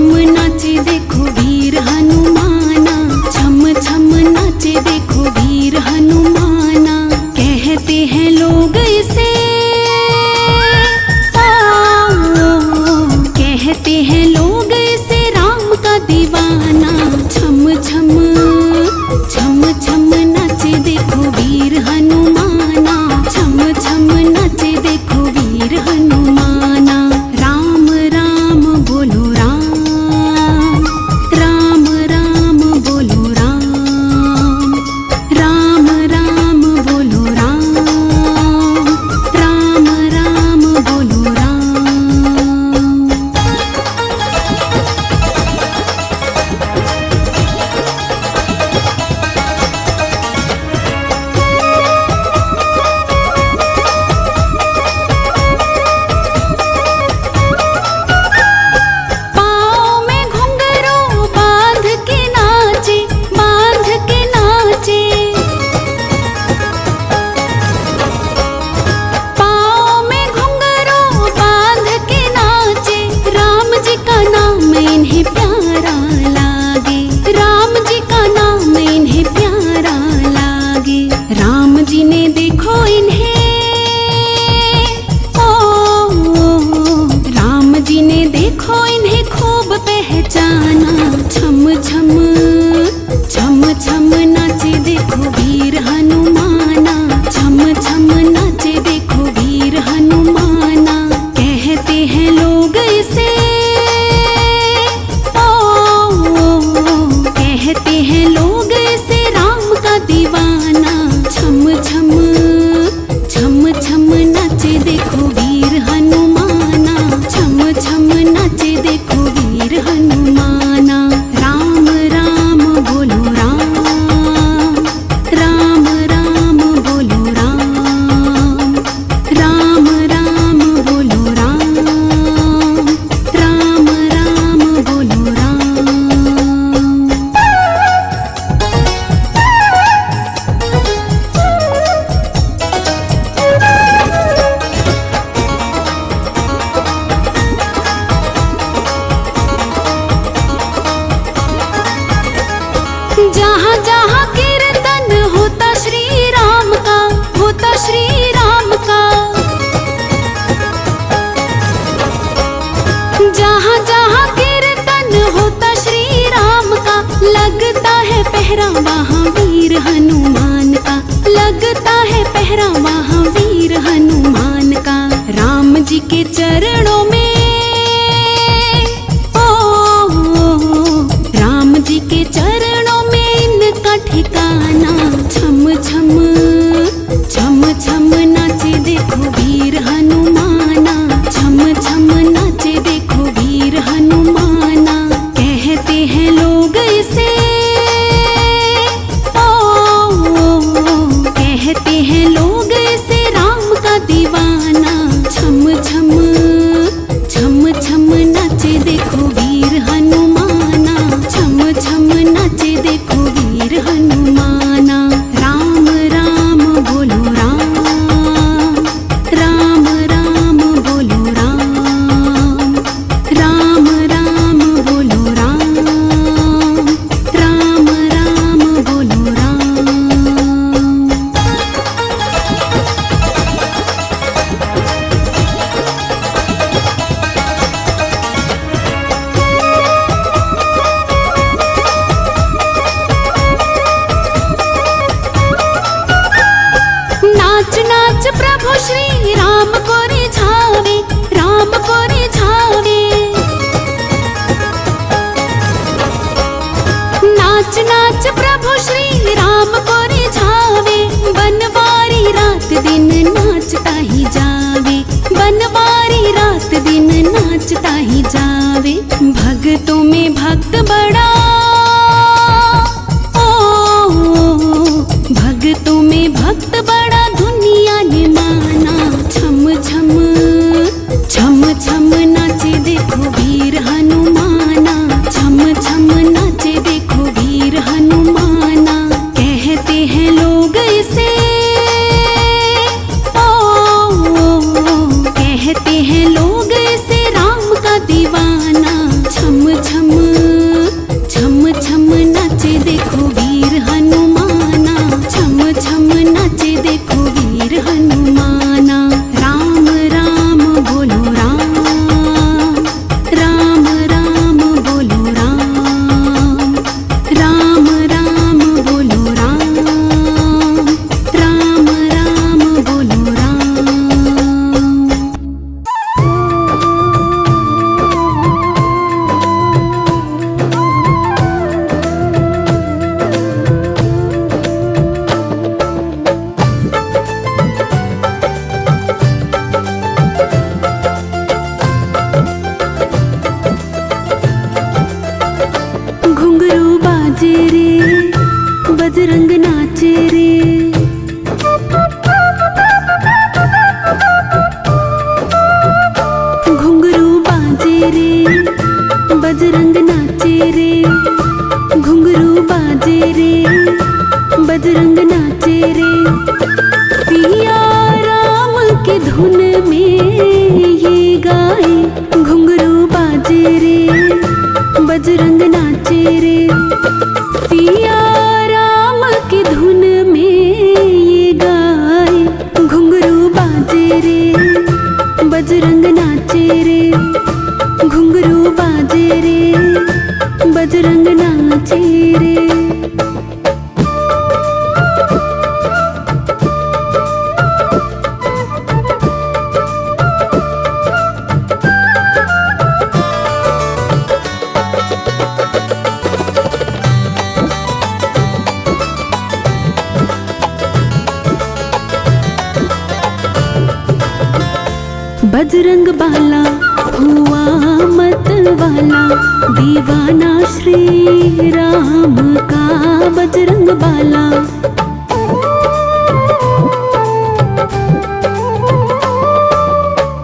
छम नाचे देखो वीर हनुमाना, छम छम नाचे देखो वीर हनुमाना। कहते हैं लोग इसे कहते हैं लोग इसे राम का दीवाना। छम छम छम छम नाचे देखो वीर हनुमाना, छम छम नाचे देखो वीर हनुमाना। राम राम बोलो राम, राम राम बोलो राम, राम राम बोलो राम, राम राम बोलो राम। राम जी ने देखो इन्हें, राम जी ने देखो इन्हें खूब पहचाना। छम छम छम छम नाचे देखो वीर हनुमाना, छम छम नाचे देखो वीर हनुमाना। कहते हैं लोग इसे कहते हैं लोग इसे राम का दीवाना। छम छम छम छम नाचे देखो वीर हनुमाना, छम छम नाचे देखो वीर हनुमाना। राम राम बोलो राम, राम राम बोलो राम, राम राम बोलो राम, राम राम बोलो राम। जहाँ जहाँ कीर्तन होता श्री राम का, होता श्री राम का। जहाँ जहाँ कीर्तन होता श्री राम का, लगता है पहरा वहाँ वीर हनुमान का, लगता है पहरा वहाँ वीर हनुमान का। राम जी के चरणों में राम जी के चरणों में इनका ठिकाना। छम छम छम छम नाचे देखो वीर हनुमाना, छम छम नाचे देखो वीर हनुमाना। कहते हैं लोग इसे कहते हैं लोग इसे राम का दीवाना। छम छम छम छम नाचे देखो वीर हनुमाना, छम छम नाचे देखो वीर हनुमाना। राम राम बोलो राम, राम राम बोलो राम, राम राम बोलो राम, राम राम बोलो राम। नाच नाच प्रभु श्री राम को रिझावे, राम को रिझावे। नाच नाच प्रभु श्री राम को रिझावे। बनवारी रात दिन नाचता ही जावे, बनवारी रात दिन नाचता ही जावे। भक्तों में भक्त बड़ा भक्तों में भक्त बड़ा दुनिया ने माना। छम छम छम छम नाचे देखो वीर हनुमाना, छम छम नाचे देखो वीर हनुमाना। कहते हैं लोग इसे कहते हैं लोग इसे राम का दीवाना। छम छम बजरंग नाचे रे। बजरंग बाला हुआ मत वाला, दीवाना श्री राम का बजरंग बाला।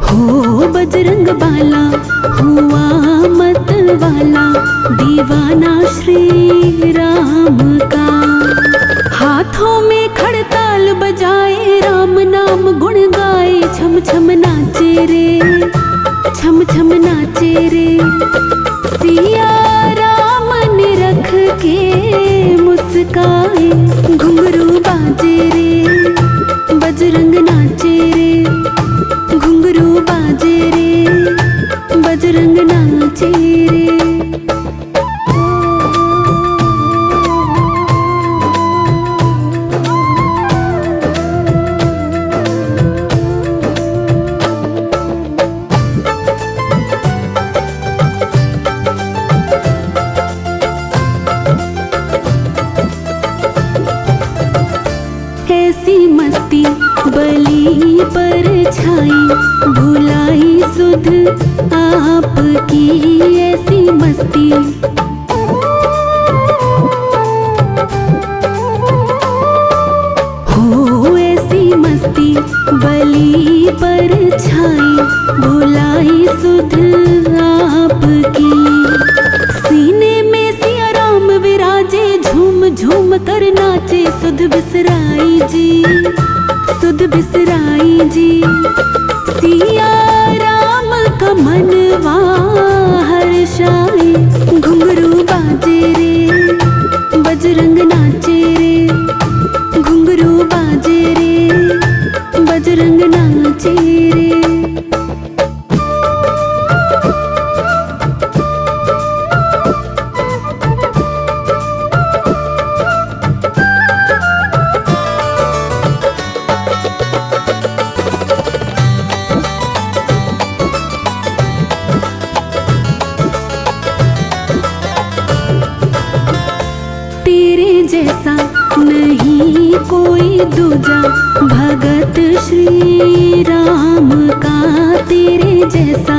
हो बजरंग बाला हुआ मत वाला, दीवाना श्री राम का। हाथों में खड़ताल बजाए, राम नाम गुण गाए, छम छम नाचे रे, छम छम नाचे रे। सिया राम ने रख के मुस्काए, घुंघरू बाजे रे, बजरंग नाचे रे, घुंघरू बाजे रे, बजरंग नाचे रे। ऐसी मस्ती बली पर छाई, भुलाई सुध आपकी ऐसी मस्ती। हो ऐसी मस्ती बली पर छाई, भुलाई सुध आपकी। सीने में सिया राम विराजे, झूम झूम कर नाचे सुध बिसराई जी, सुध बिसराई जी। सिया राम का मनवा हर्षाए, घुंघरू बाजे रे, बजरंग नाचे रे, घुंघरू बाजे रे, बजरंग नाचे रे। तेरे जैसा नहीं कोई दूजा, भगत श्री राम का तेरे जैसा।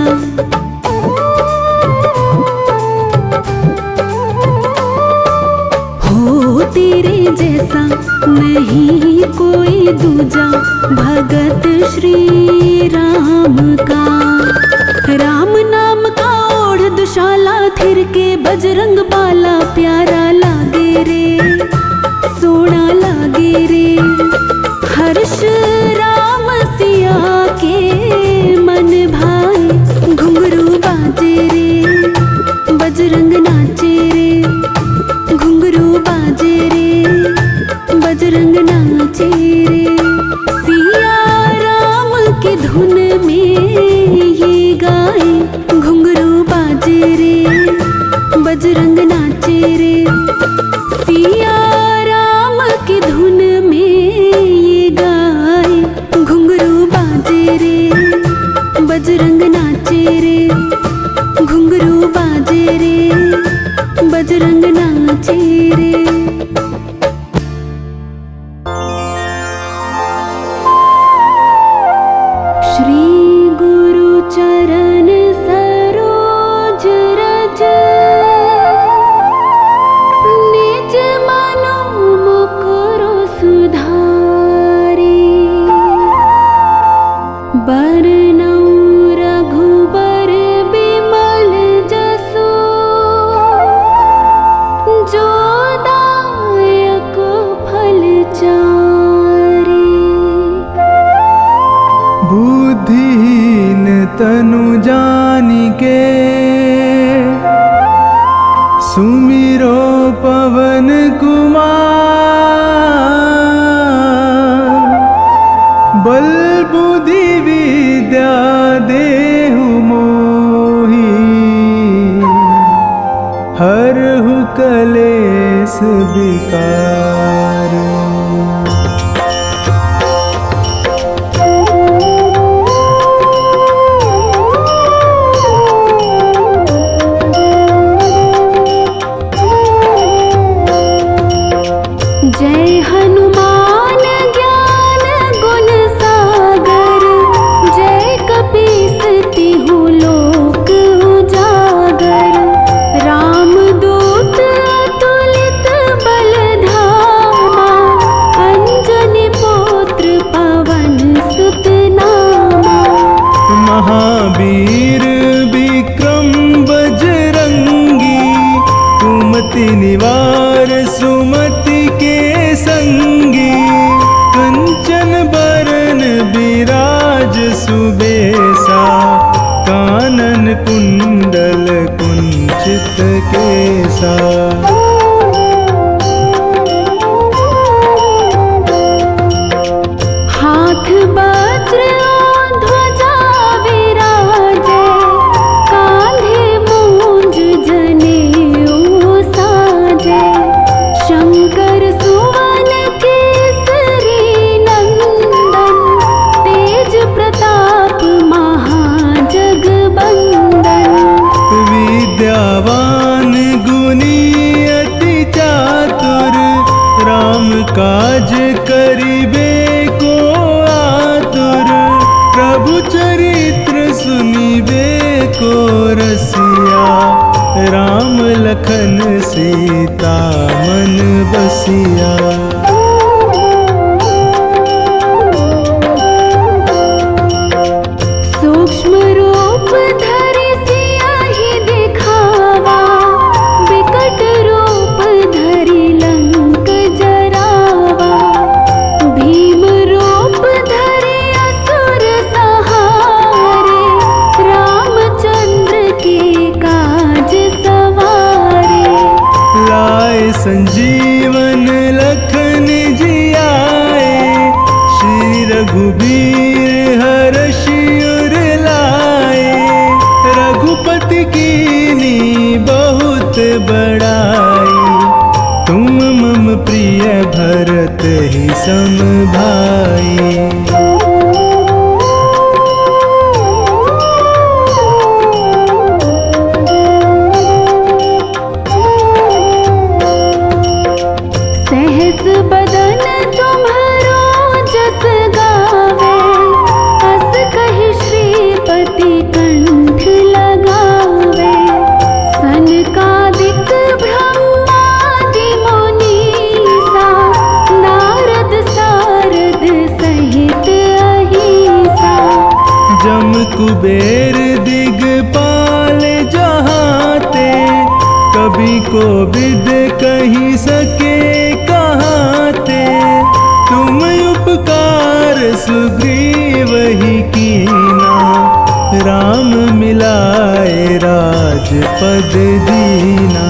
हो तेरे जैसा नहीं कोई दूजा, भगत श्री राम का। राम नाम का ओढ़ दुशाला, थिर के बजरंग बाला, प्यारा लागे रे, सोना लागे रे। हर्ष राम सिया के मन भाए, घुंघरू बाजे रे, बजरंग नाचे रे, घुंघरू बाजे रे, बजरंग नाचे रे। सिया राम की धुन में ये गाए, घुंघरू बाजे रे, बजरंग नाचे रे। सिया राम की धुन में ये गाए, घुंघरू बाजे रे, बजरंग नाचे रे, घुंघरू बाजे रे, बजरंग नाचे रे। श्री गुरु चरण सरोज रज, निज मनो मुकुरु सुधारी। बरनौ रघुबर बिमल जसु, जो दायक फल चारि। बुद्धिहीन तनु जानिके, सुमिरो पवन कुमार। बल बुद्धि विद्या देहु मोहि, हरहु कलेस विकार। जय हनुमान ज्ञान गुण सागर, जय कपीस तिहु लोक उजागर। रामदूत अतुलित बल धामा, अंजनी पुत्र पवन सुत नामा। महावीर विक्रम बजरंगी, कुमति निवार सुमति के संगी। कंचन बरन विराज सुबेसा, कानन कुंडल कुंचित केसा। हाथ वज्र और ध्वजा विराजे, कांधे मूंज जनेऊ साजे। शंकर सुवन केसरी नंदन, तेज प्रताप महाजगबंदन। विद्यावान गुणी अति चातुर, राम काज करिबे को आतुर। प्रभु चरित्र सुनिबे को रसिया, राम लखन सीता मन बसिया। सूक्ष्म रूप धरि सियहि दिखावा, विकट रूप धरि लंक जरावा। भीम रूप धरि असुर सहारे, रामचंद्र के काज सवारे। लाए संजीवन लखन जियाए, श्री रघुबीर हरषि उर लाए। रघुपति कीनी बहुत बड़ाई, तुम मम प्रिय भरत ही सम भाई। सहस बदन तुम्हारो जस गावे, अस कहि श्रीपति कंठ लगावे। सनकादिक ब्रह्मादि मुनीसा, नारद सारद सहित अहिसा। जम कुबेर दिगपाल जहाते, कभी को विद कही सके कहाते। तुम उपकार सुग्रीव ही कीना, राम मिलाए राजपद दीना।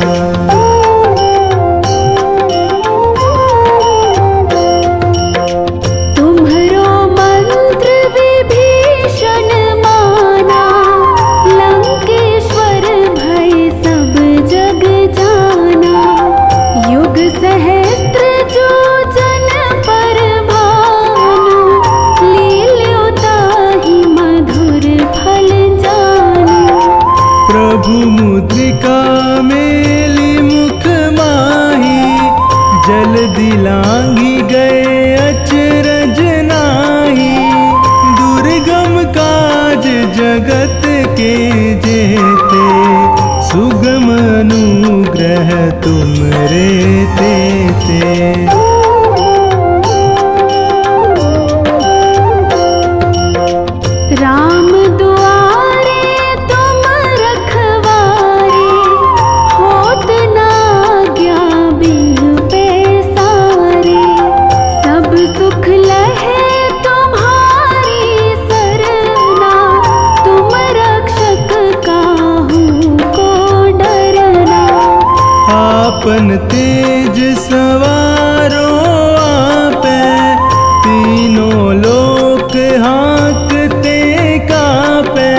तुम्हरो मंत्र विभीषण माना, लंकेश्वर भय सब जग जाना। युग सहस्त्र जो जन पर भानु, लील्यो ताहि मधुर फल जानु। प्रभु मुद्रिका मेली मुख माही, जल दिलांगी गए अचरज नाही। दुर्गम काज जगत के जेते, सुगम अनुग्रह तुमरे तेते। राम दुआरे तुम रखवारे, होत न आज्ञा बिनु पैसारे। सब सुख लहे तुम्हारी सरना, तुम रक्षक काहू को डरना। आपन तेज सवारो आपे, तीनों लोक हाँकते कापे।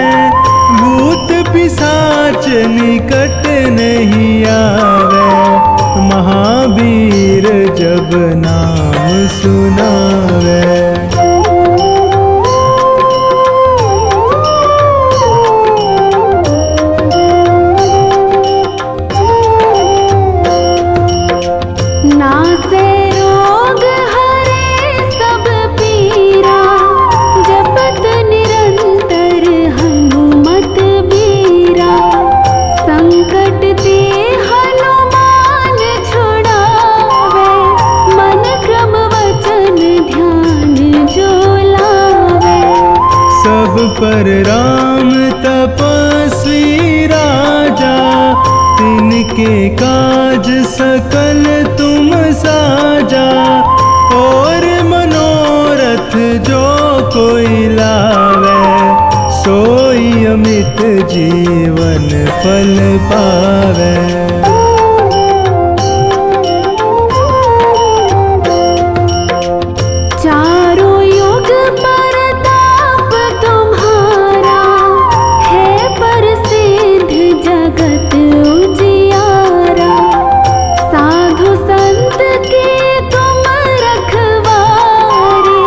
भूत पिशाच निकट नहीं आवे, महावीर जब नाम सुनावे। नासे रोग हरे सब पीरा, जपत निरंतर हनुमत बीरा। संकट ते हनुमान छुड़ावे, मन क्रम वचन ध्यान जो लावे। सब पर राम तपस्वी राजा, तिनके काज सकल तुम साजा। और मनोरथ जो कोई लावे, सोई अमित जीवन फल पावे। चारों युग परताप तुम्हारा, है प्रसिद्ध जगत उजियारा। साधु संत के तुम रखवारे,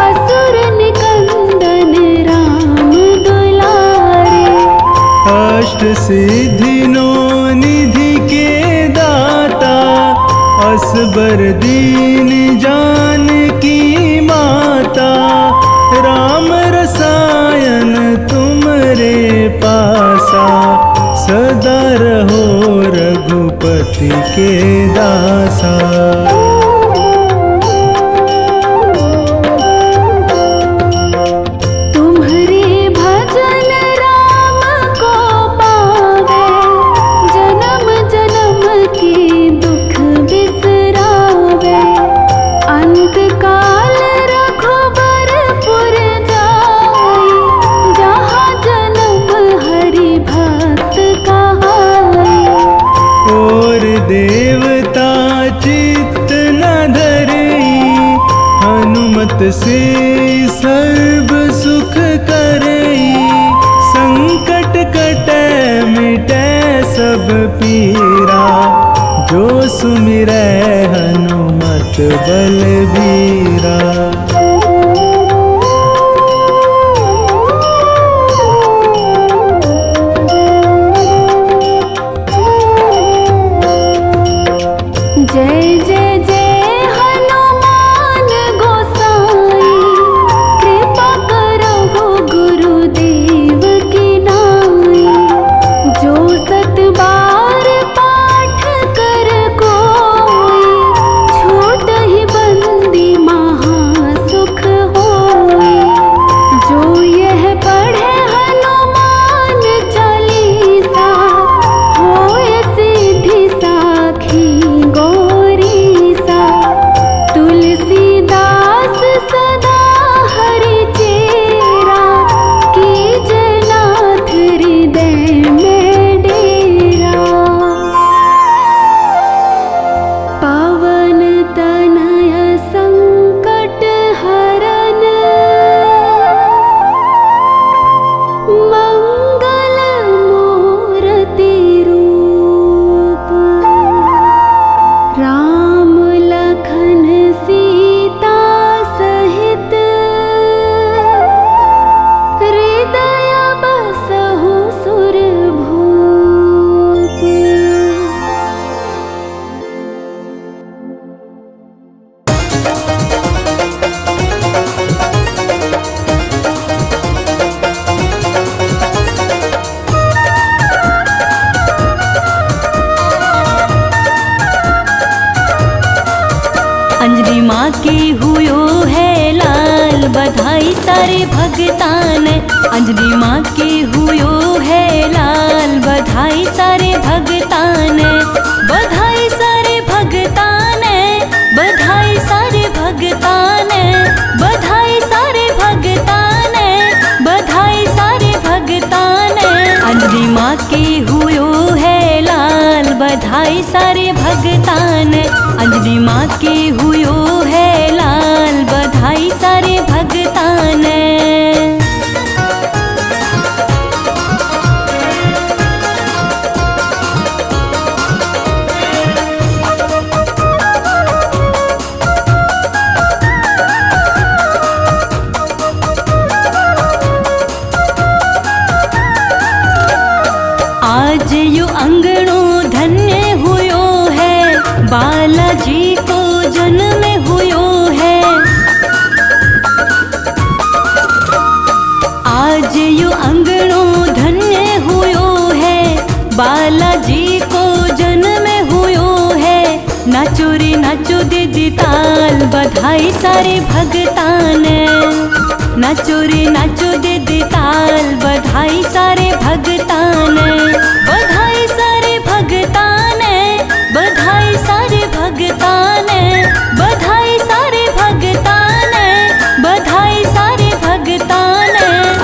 असुर निकंदन राम दुलारे। अष्ट सिद्धि नो निधि के दाता, असबर दीन जानकी माता। राम रसायन तुमरे पासा, सदा रहो रघुपति के दासा। तुम्हारे भजन राम को पावे, जन्म जन्म के दुख बिसरावे। अंत काल रघुबरपुर जाई, जहाँ जन्म हरि भक्त कहाई। और देवता चित्त न धरई, हनुमत से सर्व सुख करई। संकट कटै मिटै सब पीरा, जो सुमिरै हनुमत बलबीरा। जय जय जय हनुमान गोसाई, कृपा करो गुरुदेव की नाई। जो सत बार पाठ कर कोई, छूट ही बंदी महासुख होई। जो यह पढ़े हनुमान चालीसा, होय सिद्धि साखी गौरीसा। तुलसीदास सदा हरि चेरा, कीजे नाथ हृदय में डेरा। पवन तनय संकट हरन, मंगल मूर्ति रूप। राम लखन सीता सहित, हृदय बसहु सुरभूप। अंजलि माँ की हुयो है लाल, बधाई सारे भगतान। अंजलि माँ की हुयो है लाल, बधाई सारे भगतान। बधाई सारे भगतान, बधाई सारे भगतान। बधाई सारे भगतान, बधाई सारे भगतान। अंजलि माँ की हुयो है लाल, बधाई सारे भगतान। अंजलि माँ की हुयो है लाल, बधाई सारे भगतान। यो अंगणो धन्य हुयो है, बालाजी को जन्म हुयो है। आज यो अंगणो धन्य हुयो है, बालाजी को जन्म हुयो है। नाचो रे नाचो दीदी ताल, बधाई सारे भगतान। नाचो रे नाचो दीदी ताल, बधाई सारे भगतान। बधाई सारे भगतान, बधाई सारे भगतान, बधाई सारे भगतान, बधाई सारे भगतान।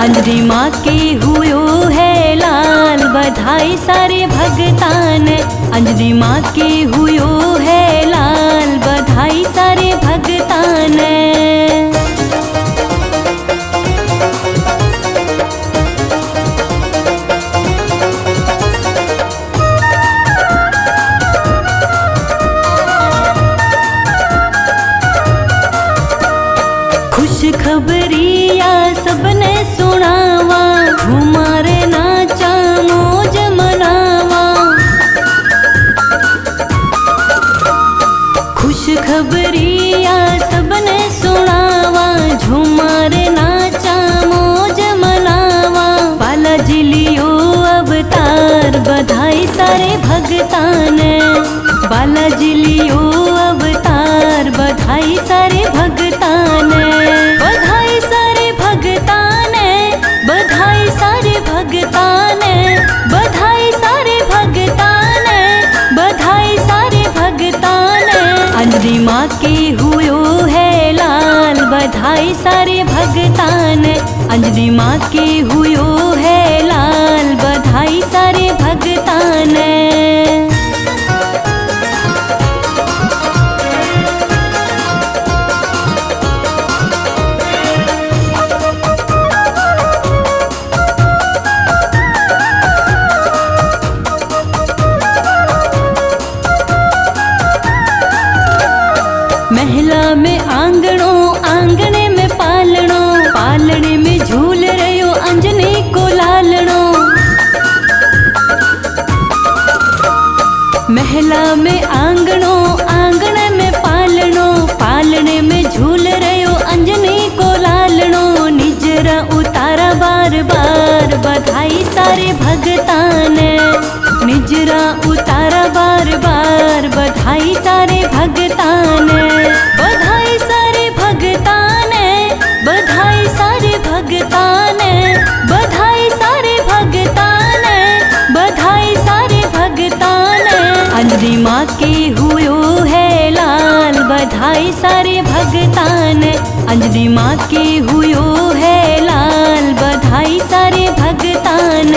अंजनी माँ के हुयो है लाल, बधाई सारे भगतान। अंजनी माँ के हुयो है लाल, बधाई सारे भगतान। खबरिया सबने सुनावा, घुमारे नाचा मौज मनावा। खुश खबरिया सबने सुनावा, झुमारे नाचा मौज मनावा। बालाजी लियो अवतार, बधाई सारे भगतान। बालाजी लियो अवतार, बधाई सारे भगतान। बधाई सारे भगतान, बधाई सारे भगतान, बधाई सारे भगतान, बधाई सारे भगतान। अंजनी माँ के हुयो है लाल, बधाई सारे भगतान। अंजनी माँ के हुयो है लाल, बधाई सारे भगतान। महला में आंगणो, आंगणे में पालणो, पालणे में झूल रयो अंजनी को लालणो। महला में आंगणो, आंगणे में पालणो, पालणे में झूल रयो अंजनी को लालणो। निजरा उतारा बार बार, बधाई सारे भगतान। निजरा उतारा बार बार, बधाई सारे भगतान। बधाई सारे भगतान, बधाई सारे भगतान, बधाई सारे भगतान, बधाई सारे भगतान। अंजनी माँ के हुयो है लाल, बधाई सारे भगतान। अंजनी माँ के हुयो है लाल, बधाई सारे भगतान।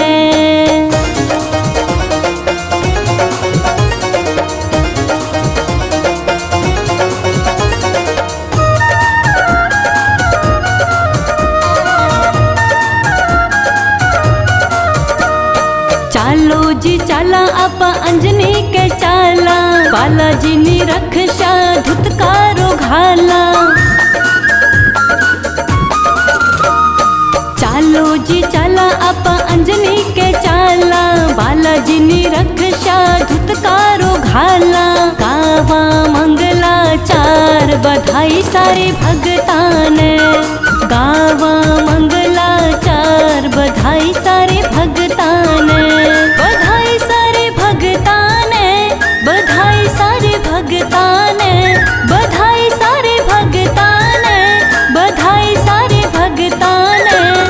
चालो जी चाला आपा अंजनी के चाला, बालाजी नी रक्षा धुतकारो घाला। चालो जी चाला आपा अंजनी के चाला, बालाजी नी रक्षा धुतकारो घाला। गावा मंगलाचार, बधाई सारे भगतान। गावा मंगलाचार, बधाई सारे भगतान। बधाई सारे भगतान, बधाई सारे भगतान, बधाई सारे भगतान, बधाई सारे भगतान।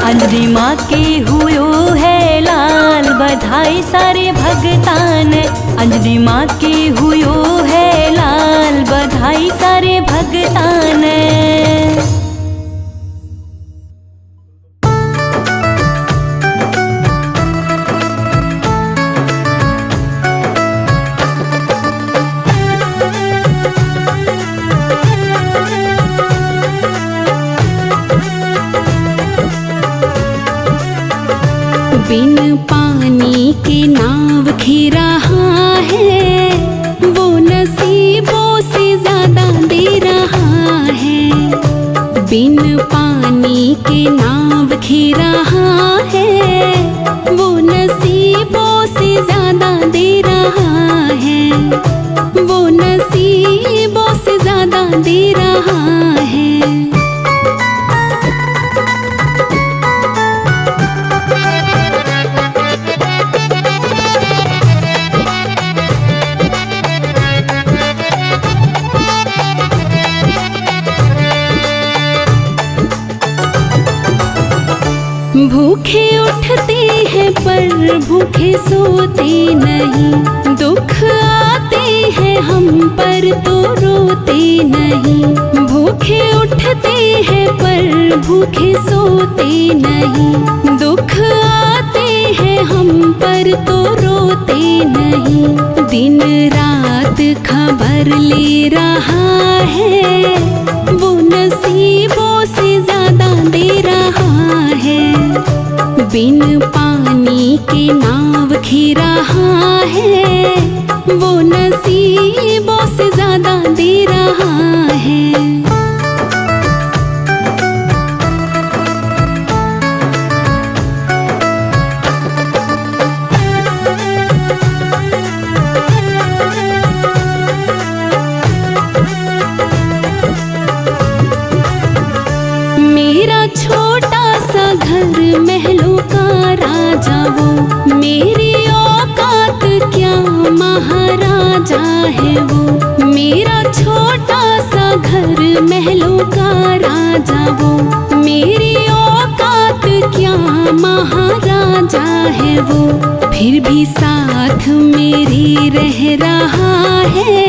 अंजनी माँ के हुयो है लाल, बधाई सारे भगतान। अंजनी माँ के हुयो है लाल, बधाई सारे भगतान। बिन पानी के नाव खी रहा है, वो नसीबों से ज्यादा दे रहा है। बिन पानी के नाव खी रहा है, वो नसीबों से ज्यादा दे रहा है, वो नसीबों से ज्यादा दे रहा है। भूखे उठते हैं पर भूखे सोते नहीं, दुख आते हैं हम पर तो रोते नहीं। भूखे उठते हैं पर भूखे सोते नहीं, दुख आते हैं हम पर तो रोते नहीं। दिन रात खबर ले रहा है, वो नसीबों से ज्यादा दे रहा है। बिन पानी के नाव खी रहा है, वो नसीबों से ज्यादा दे रहा है। मेरा छोटा सा घर महलों का राजा वो, मेरी औकात क्या महाराजा है वो। मेरा छोटा सा घर महलों का राजा वो, मेरी औकात क्या महाराजा है वो। फिर भी साथ मेरे रह रहा है,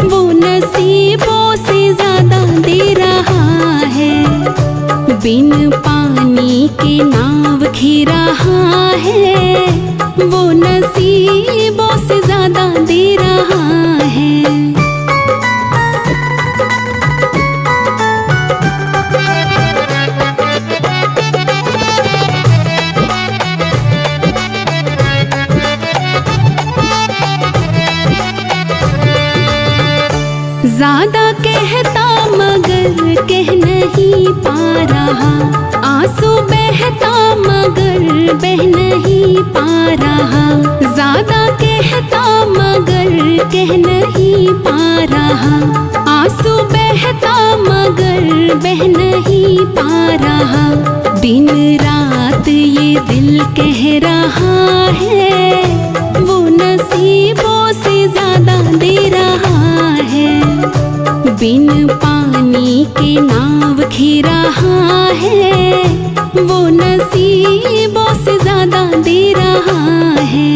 वो नसीबों से ज्यादा दे रहा है। बिन पानी के नाव खी रहा है, वो नसीबों से ज्यादा दे रहा है। ज्यादा कहता मगर कह नहीं पा रहा, आंसू बहता मगर बह नहीं पा रहा। ज्यादा कहता मगर कह नहीं पा रहा, आंसू बहता मगर बह नहीं पा रहा। दिन रात ये दिल कह रहा है, वो नसीबों से ज्यादा दे रहा है। बिन पानी के नाव खी रहा है, वो नसीबों से ज्यादा दे रहा है।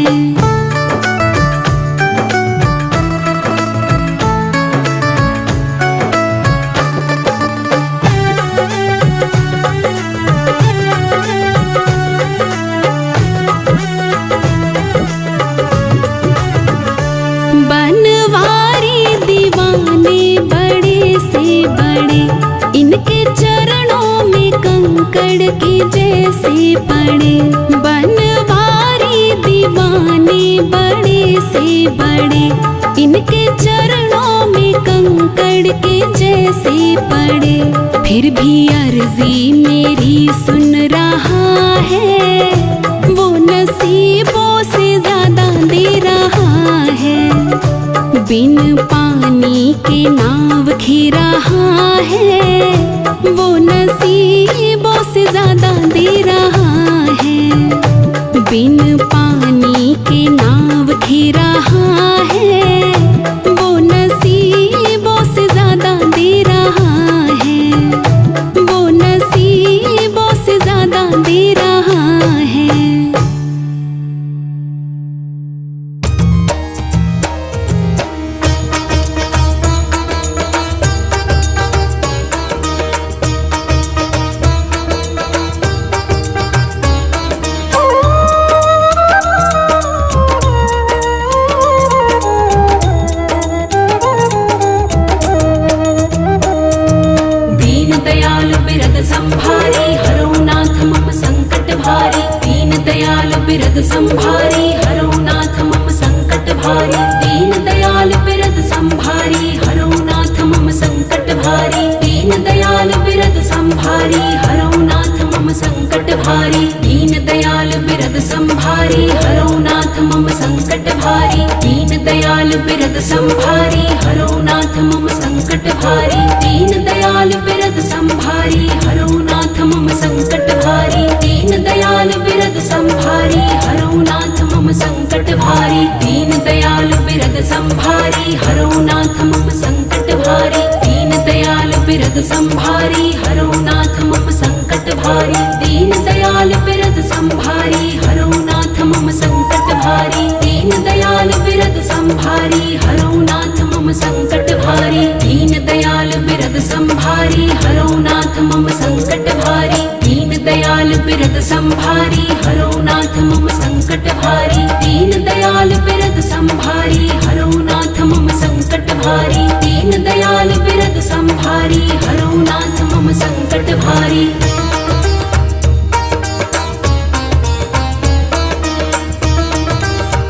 बनवारी दीवाने बड़े से बड़े, इनके चरणों में कंकड़ के जैसे पड़े। बनवारी दीवाने बड़े से बड़े, इनके चरणों में कंकड़ के जैसे पड़े। फिर भी अर्जी मेरी सुन रहा है, वो नसीबों से ज्यादा दे रहा है। बिन पानी के नाव खी रहा है, वो नसीबों से ज्यादा दे रहा है। बिन पानी के नाव खी रहा है, वो नसीबों से ज्यादा दे रहा है। वो नसीबों से ज्यादा दे रहा है। बिरद संभारी हरो नाथ मम संकट भारी। दीन दयाल बिरद संभारी हरो नाथ मम संकट भारी। दीन दयाल बिरद संभारी हरो नाथ मम संकट भारी। दीन दयाल बिरद संभारी हरो नाथ नाथ मम संकट भारी। दीन दयाल बिरद संभारी हरो नाथ मम संकट भारी। दीन दयाल बिरद संभारी हरो नाथ मम संकट भारी। दीन दयाल बिरद संभारी हरो नाथ मम संकट भारी। दीन दयाल बिरद संभारी हरो नाथ मम संकट भारी। दीन दयाल बिरद संभारी हरो नाथ मम संकट भारी। दीन दयाल बिरद संभारी हरो नाथ मम संकट भारी। दीन दयाल बिरद संभारी हरो नाथ मम संकट भारी। दीन दयाल बिरद संभारी हरो नाथ मम संकट भारी। दीन दयाल बिरद संभारी हरो नाथ मम संकट भारी। दीन दयाल बिरद संभारी हरो नाथ मम संकट भारी। दीन दयाल बिरद संभारी हरो नाथ मम संकट भारी। दीन दयाल बिरद संभारी हरो नाथ मम संकट भारी। दीन दयाल बिरद संभारी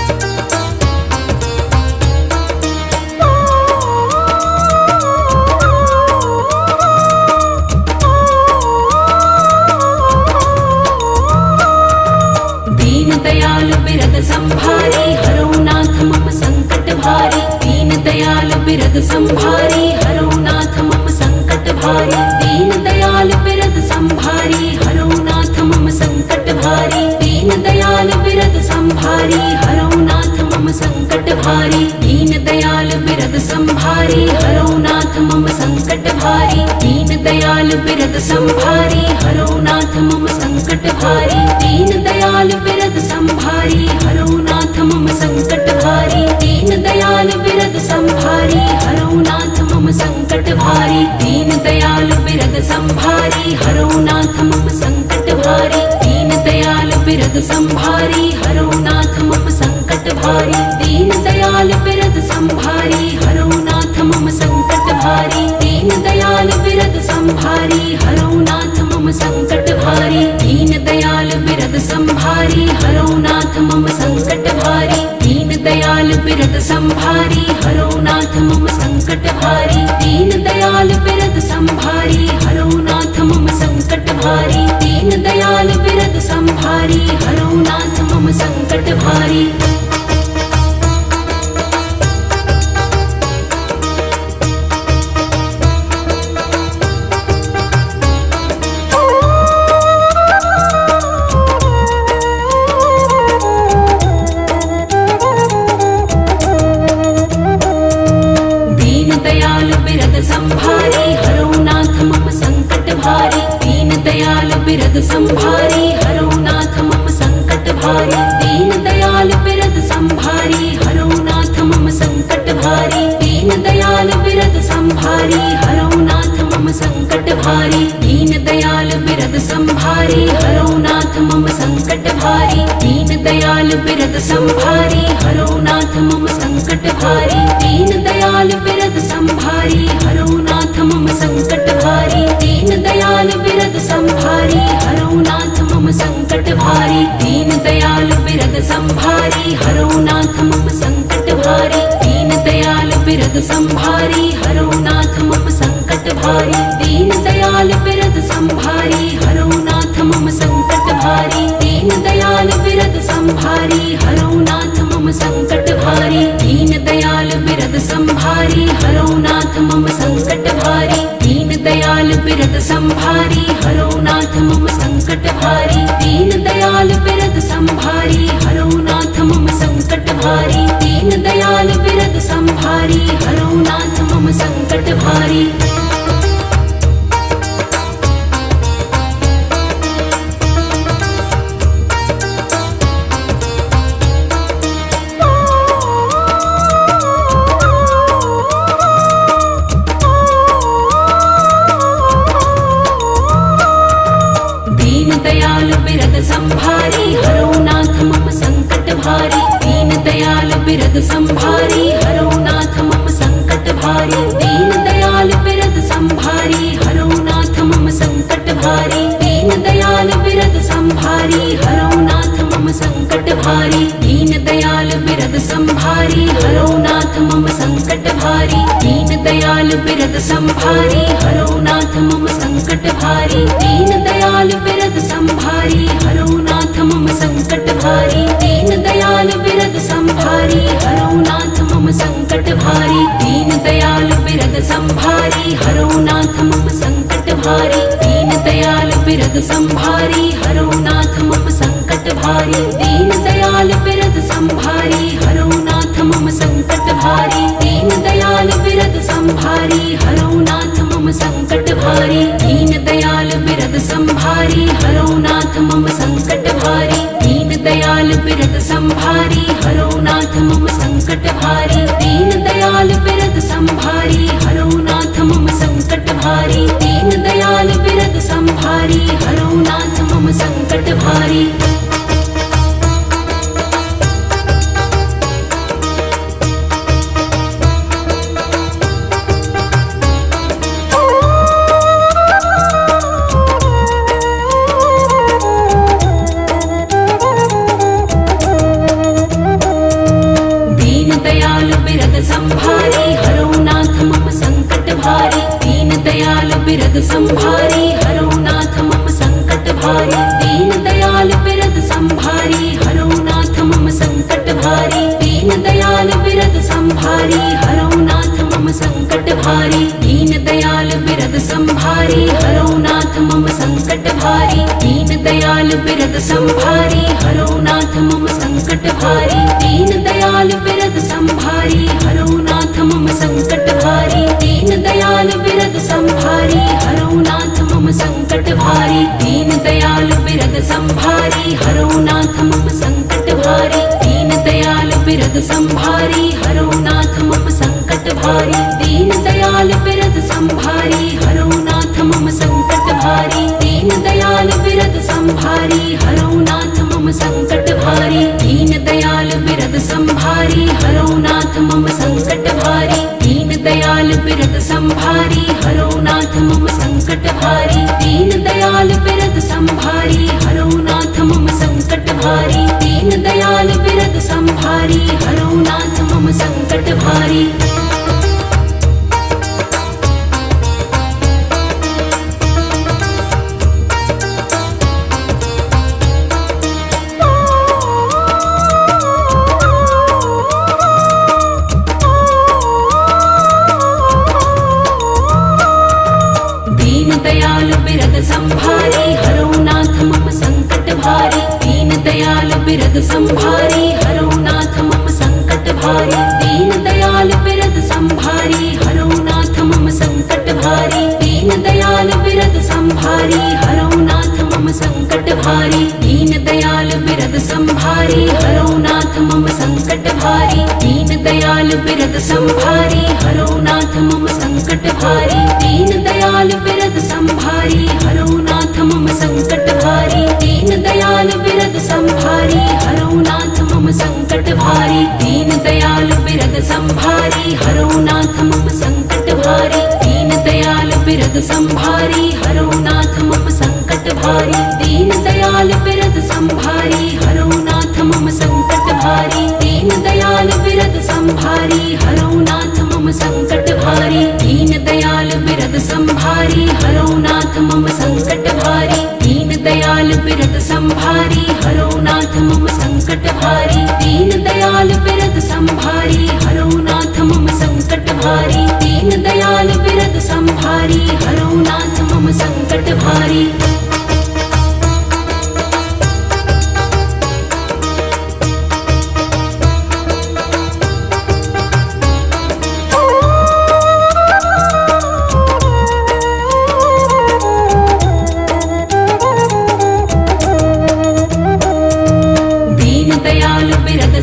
हरो नाथ मम संकट भारी। दीन दयाल बिरद संभारी हरो नाथ मम संकट भारी। दीन दयाल बिरद संभारी हरो नाथ मम संकट भारी। दीन दयाल बिरद संभारी हरो नाथ मम संकट भारी। दीन दयाल बिरद संभारी हरो नाथ मम संकट भारी। दीन दयाल बिरद संभारी हरो नाथ मम संकट भारी। दीन दयाल बिरद संभारी हरो नाथ मम संकट भारी। दीन दयाल बिरद संभारी हरो नाथ मम संकट भारी। दीन दयाल बिरद संभारी हरो नाथ मम संकट भारी। दीन दयाल बिरद संभारी हरो नाथ मम संकट भारी। दीन दयाल बिरद संभारी हरो नाथ मम संकट भारी। दीन दयाल बिरद संभारी हरो नाथ मम संकट भारी। दीन दयाल बिरद संभारी हरो नाथ मम संकट भारी। दीन दयाल बिरद संभारी हरो नाथ मम संकट भारी। दीन दयाल बिरद संभारी हरो नाथ मम संकट भारी। दीन दयाल बिरद संभारी हरो नाथ मम संकट भारी। दीन दयाल बिरद संभारी हरो नाथ मम संकट भारी। दीन दयाल बिरद संभारी हरो नाथ मम संकट भारी। दीन दयाल बिरद संभारी हरो नाथ मम संकट भारी। दीन दयाल बिरद संभारी हरो नाथ मम संकट भारी। दीन दयाल बिरद संभारी हरो नाथ मम संकट भारी। दीन दयाल बिरद संभारी हरो नाथ मम संकट भारी। दीन दयाल बिरद संभारी हरो नाथ मम संकट भारी। दीन दयाल बिरद संभारी हरो नाथ मम संकट भारी। दीन दयाल बिरद संभारी हरो नाथ मम संकट भारी। दीन दयाल बिरद संभारी हरो नाथ मम संकट भारी। दीन दयाल बिरद संभारी हरो नाथ मम संकट भारी। दीन दयाल बिरद संभारी हरो नाथ मम संकट भारी। दीन दयाल बिरद संभारी हरो नाथ मम संकट भारी। दीन दयाल बिरद संभारी हरो नाथ मम संकट भारी। दीन दयाल बिरद संभारी हरो नाथ मम संकट भारी। दीन दयाल बिरद संभारी हरो नाथ मम संकट भारी। दीन दयाल बिरद संभारी हरो नाथ मम संकट भारी। दीन दयाल बिरद संभारी हरो नाथ मम संकट भारी। दीन दयाल बिरद संभारी हरो नाथ मम संकट भारी। दीन दयाल बिरद संभारी हरो नाथ मम संकट भारी। दीन दयाल बिरद संभारी हरो नाथ मम संकट भारी। दीन दयाल बिरद संभारी हरो नाथ मम संकट भारी। दीन दयाल बिरद संभारी हरो नाथ मम संकट भारी दीन दयाल बिरद संभारी हरो नाथ मम संकट भारी दीन दयाल बिरद संभारी हरो नाथ मम संकट भारी दीन दयाल बिरद संभारी हरो नाथ मम संकट भारी दीन दयाल बिरद संभारी हरो नाथ मम संकट भारी दीन दयाल बिरद संभारी हरो नाथ मम संकट भारी दीन दयाल बिरद संभारी हरो नाथ मम संकट भारी। संभारी हरो नाथ मम संकट भारी दीन दयाल बिरद संभारी हरो नाथ मम संकट भारी दीन दयाल बिरद संभारी हरो नाथ मम संकट भारी दीन दयाल बिरद संभारी हरो नाथ मम संकट भारी दीन दयाल बिरद संभारी हरो नाथ मम संकट भारी दीन दयाल बिरद संभारी हरो नाथ मम संकट भारी दीन दयाल बिरद संभारी हरो नाथ मम संकट भारी दीन दयाल बिरद संभारी हरो नाथ मम संकट भारी दीन दयाल बिरद संभारी हरो नाथ मम संकट भारी दीन दयाल बिरद संभारी हरो नाथ मम संकट भारी दीन दयाल बिरद संभारी हरो नाथ मम संकट भारी दीन दयाल बिरद संभारी हरो नाथ मम संकट भारी दीन दयाल बिरद संभारी हरो नाथ मम संकट भारी दीन दयाल बिरद संभारी हरो नाथ मम संकट भारी दीन दयाल बिरद संभारी हरो नाथ मम संकट भारी दीन दयाल बिरद संभारी हरो नाथ मम संकट भारी। दयाल बिरद संभारी हरो नाथ मम संकट भारी दीन दयाल बिरद संभारी हरो नाथ मम संकट भारी दीन दयाल बिरद संभारी हरो नाथ मम संकट भारी दीन दयाल बिरद संभारी हरो नाथ मम संकट भारी दीन दयाल बिरद संभारी हरो नाथ मम संकट भारी दीन दयाल बिरद संभारी हरो नाथ मम संकट भारी दीन दयाल बिरद संभारी हरो नाथ मम संकट भारी दीन दयाल बिरद संभारी हरो नाथ मम संकट भारी दीन दयाल बिरद संभारी हरो नाथ मम संकट भारी दीन दयाल बिरद संभारी हरो नाथ मम संकट भारी दीन दयाल बिरद संभारी हरो नाथ मम संकट भारी दीन दयाल बिरद संभारी हरो नाथ मम संकट भारी दीन दयाल बिरद संभारी हरो नाथ मम संकट भारी दीन दयाल बिरद संभारी हरो नाथ मम संकट भारी दीन दयाल बिरद संभारी हरो नाथ मम संकट भारी दीन दयाल बिरद संभारी हरो नाथ मम संकट भारी।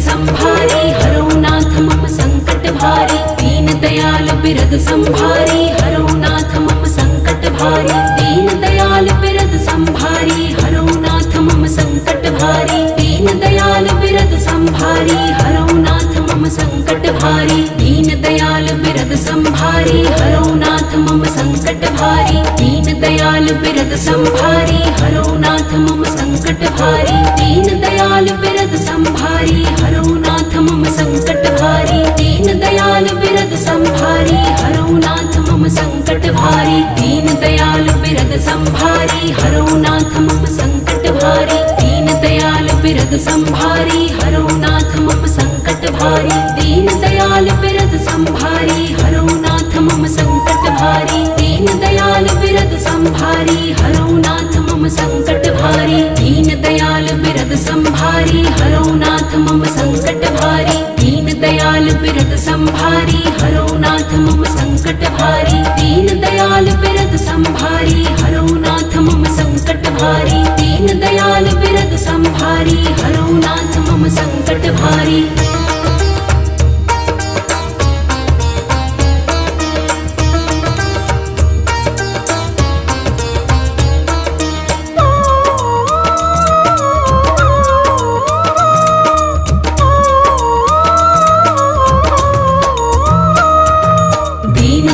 संभारी हरो नाथ मम संकट भारी दीन दयाल बिरद संभारी हरो नाथ मम संकट भारी दीन दयाल बिरद संभारी हरो नाथ मम संकट भारी दीन दयाल बिरद संभारी हरो नाथ मम संकट भारी दीन दयाल बिरद संभारी हरो नाथ मम संकट भारी दीन दयाल बिरद संभारी हरो नाथ मम संकट भारी दीन दयाल बिरद संभारी हरो नाथ मम संकट भारी दीन दयाल बिरद संभारी हरो नाथ मम संकट भारी दीन दयाल बिरद संभारी हरो नाथ मम संकट भारी दीन दयाल बिरद संभारी हरो नाथ मम संकट भारी दीन दयाल बिरद संभारी हरो नाथ मम संकट भारी दीन दयाल बिरद संभारी हरो नाथ मम संकट भारी। दीन दयाल बिरद संभारी हरो नाथ मम संकट भारी। दीन दयाल बिरद संभारी हरो नाथ मम संकट भारी। दीन दयाल बिरद संभारी हरो नाथ मम संकट भारी। दीन दयाल बिरद संभारी हरो नाथ मम संकट भारी।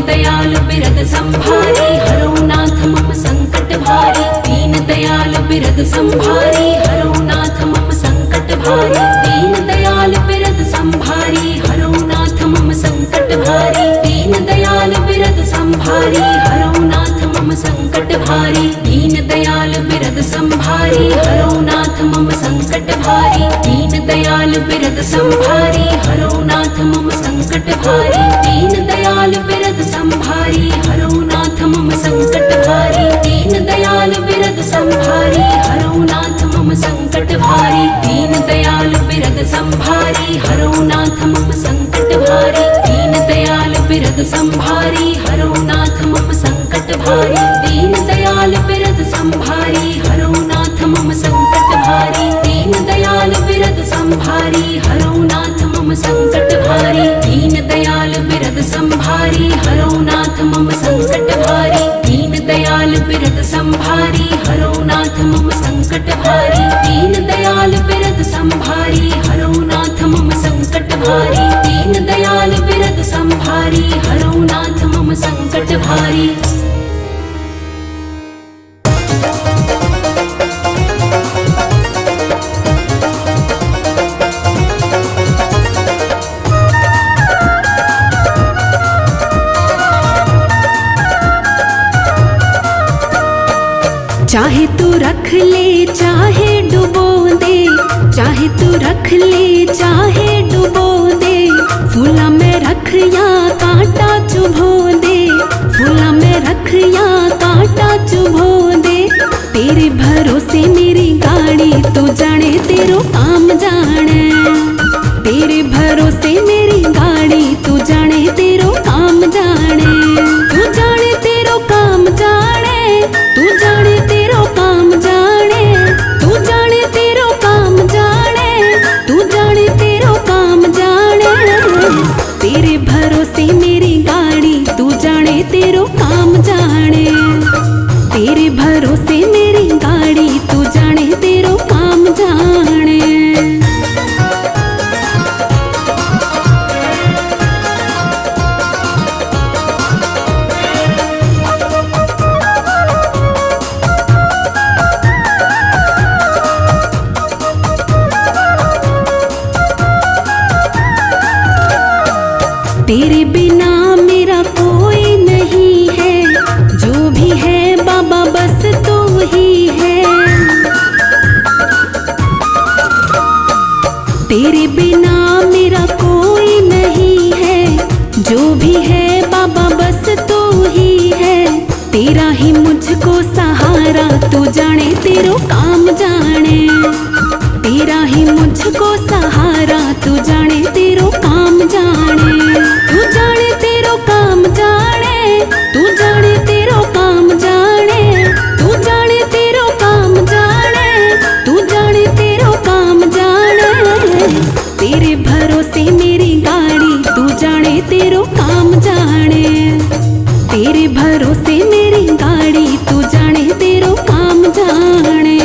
दयाल बिरद संभारी हरो नाथ मम संकट भारी। दीन दयाल बिरद संभारी हरो नाथ मम संकट भारी। दीन दयाल बिरद संभारी हरो नाथ मम संकट भारी। दीन दयाल बिरद संभारी हरो नाथ मम संकट भारी। दीन दयाल बिरद संभारी हरो नाथ मम संकट भारी। दीन दयाल बिरद संभारी हरो नाथ मम संकट भारी। दीन दयाल बिरद संभारी हरो नाथ मम संकट भारी। दीन दयाल बिरद संभारी हरो नाथ मम संकट भारी। दीन दयाल बिरद संभारी हरो नाथ मम संकट भारी। दीन दयाल बिरद संभारी हरो नाथ मम संकट भारी। दीन दयाल बिरद संभारी हरो नाथ मम संकट भारी। दीन दयाल बिरद संभारी हरो नाथ मम संकट भारी। दीन दयाल बिरद संभारी हरो नाथ मम संकट भारी। दीन दयाल बिरद संभारी हरो नाथ मम संकट भारी। दीन दयाल बिरद संभारी हरो नाथ मम संकट भारी। दीन दयाल बिरद संभारी हरो नाथ मम संकट भारी। चाहे तू रख ले चाहे डुबो दे, चाहे तू रख ले चाहे डुबो दे, फूला में रख या कांटा चुभो दे, फूला में रख या कांटा चुभो दे। तेरे भरोसे मेरी गाड़ी तू जाने तेरो काम जाने, तेरे भरोसे मेरी गाड़ी तू जाने तेरो काम जाने, तू जाने तेरो काम जाने, तू जाने तेरो काम जाने, तू जाने तेरो काम जाने, तू जाने तेरो काम जाने। तेरे भरोसे मेरी गाड़ी तू जाने तेरो काम जाने, तेरे भरोसे मेरी गाड़ी तू जाने तेरो काम जाने। तेरे बिना मेरा कोई नहीं है, जो भी है बाबा बस तू ही है। तेरे बिना मेरा कोई नहीं है, जो भी है बाबा बस तू ही है। तेरा ही मुझको सहारा तू जाने तेरो काम जाने, तेरा ही मुझको सहारा तू जाने तेरो काम जाने, तू जाने तेरो काम जाने, तू जाने तेरो काम जाने, तू जाने तेरो काम जाने, तू जाने तेरो काम जाने। तेरे भरोसे मेरी गाड़ी तू जाने तेरो काम जाने, तेरे भरोसे मेरी गाड़ी तू जाने तेरो काम जाने।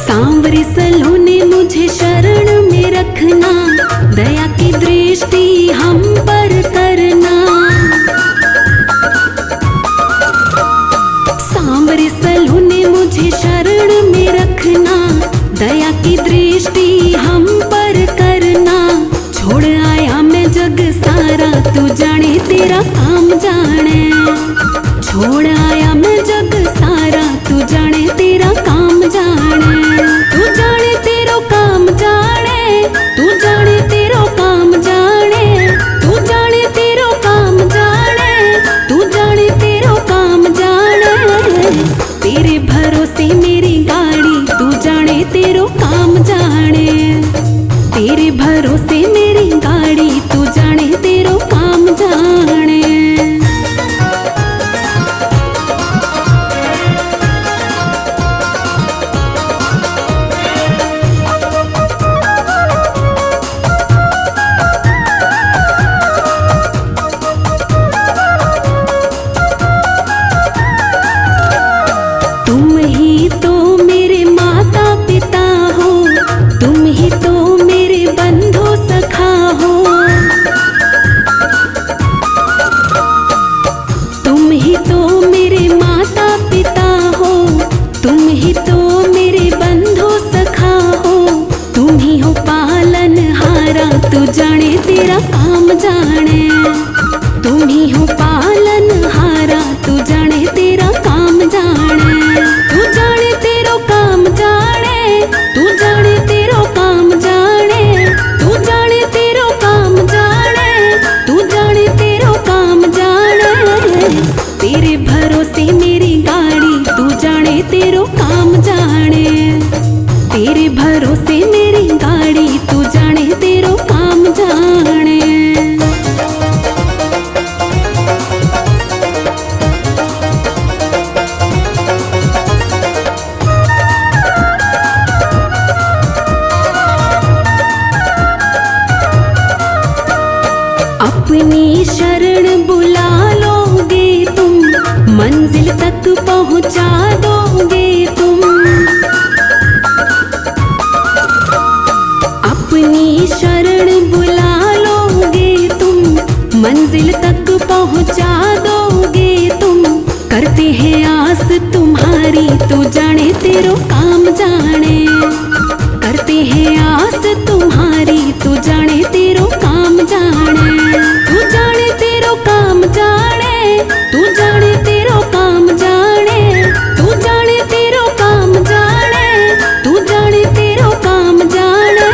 सांवरे सलोने मुझे शरण में रखना, दया की दृष्टि हम पर करना। सांवरे सलोने मुझे शरण में रखना, दया की दृष्टि हम पर करना। छोड़ आया मैं जग सारा तू जाने तेरा काम जाने, छोड़ आया मैं जग सारा तू जाने तेरा काम भरोसे मेरी गाड़ी तू जाने तेरो काम जाने। तुम ही तो मेरे माता पिता हो, तुम ही तो मेरे बंधु सखा हो, तुम ही तो मेरे माता पिता हो, तुम ही तो मेरे बंधु सखा हो, तुम ही हो पालनहारा तू जाने तेरा काम जाने, तुम ही हो पालनहारा तू जाने तेरा काम जाने, तू जाने तेरो काम जाने, तू जाने तेरो काम जाने, तू जाने तेरो काम जाने, तू जाने तेरो काम जाने। तेरे भरोसे मेरी गाड़ी तू जाने तेरो काम जाने, तेरे भरोसे मेरी गाड़ी तू जाने तेरो काम जाने। अपनी शरण बुला लोगे तुम, मंजिल तक पहुंचा दोगे तुम, अपनी शरण बुला लोगे तुम, मंजिल तक पहुंचा दोगे तुम, करते हैं आस तुम्हारी तू जाने तेरो काम जाने, करते हैं आस तुम्हारी तू जाने तेरो काम जाने, तू जाने तेरो काम जाने, तू जाने तेरो काम जाने, तू जाने तेरो काम जाने, तू जाने तेरो काम जाने।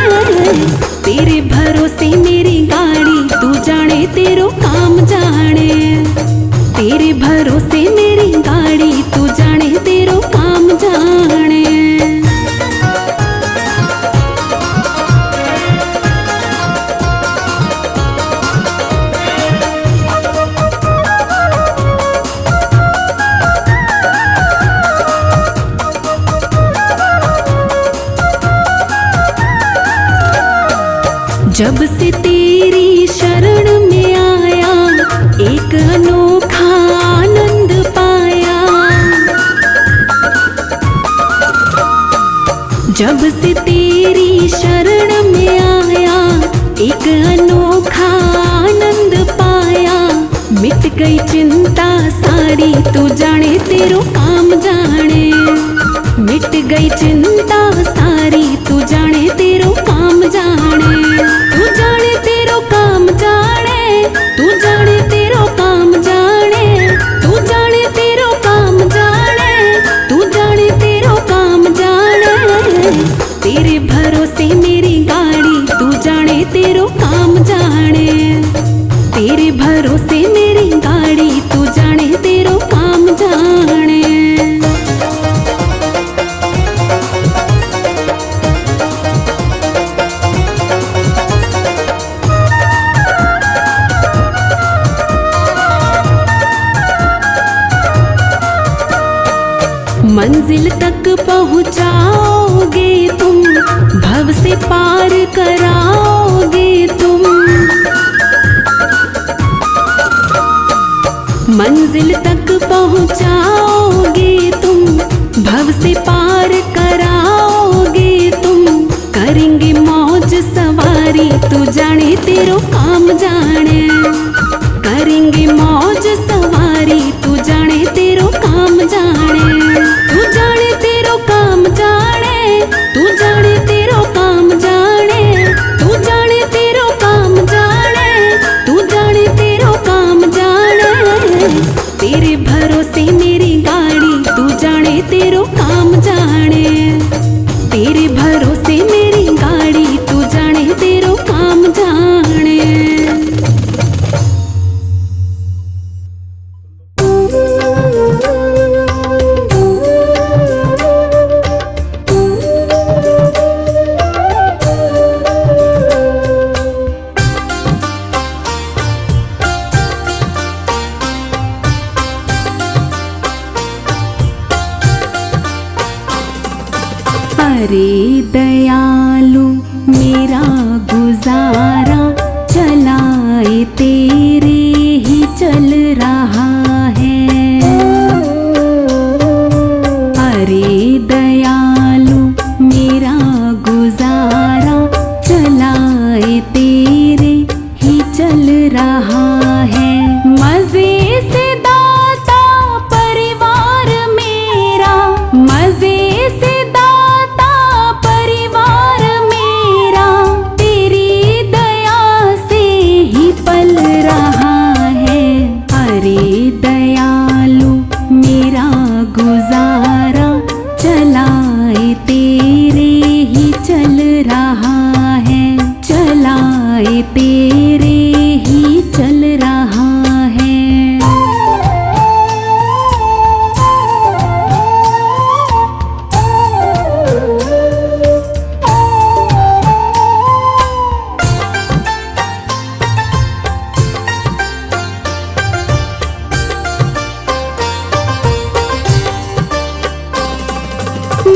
तेरे भरोसे मेरी गाड़ी तू जाने तेरो काम जाने, तेरे भरोसे मेरी गाड़ी तू जाने तेरो काम जाने। जब से तेरी शरण में आया एक अनोखा आनंद पाया, जब से तेरी शरण में आया एक अनोखा आनंद पाया, मिट गई चिंता सारी तू जाने तेरो काम जाने, मिट गई चिंता सारी तू जाने तेरो काम जाने, तू जाने तेरो काम जाने, तू जाने तेरो काम जाने, तू जाने तेरो काम जाने, तू जाने तेरो काम जाने। तेरे भरोसे मेरी गाड़ी तू जाने तेरो काम जाने, तेरे भरोसे मेरी गाड़ी तू जाने तेरो काम जाने। मंजिल तक पहुंचाओगे तुम, भव से पार कराओगे तुम, मंजिल तक पहुंचाओगे तुम, भव से पार कराओगे तुम, करेंगे मौज सवारी तू जाने तेरो काम जाने, करेंगे मौज सवारी तू जाने तेरो काम जाने, तू जाने तेरो काम जाने, तू जाने तेरो काम जाने, तू जाने तेरो काम जाने, तू जाने तेरो काम जाने। तेरे भरोसे मेरी गाड़ी तू जाने तेरो काम जाने, तेरे भरोसे मेरी गाड़ी तू जाने तेरो काम जाने। अरे दयालु मेरा गुजारा चलाए तेरे ही चल रहा है। अरे दयालु मेरा गुजारा चलाए तेरे ही चल रहा है। मजे से दाता परिवार मेरा, मजे से दाता परिवार मेरा, तेरी दया से ही पल रहा है। अरे दयालु मेरा गुजारा चलाए तेरे ही चल रहा है, चलाए तेरे ही चल रहा है।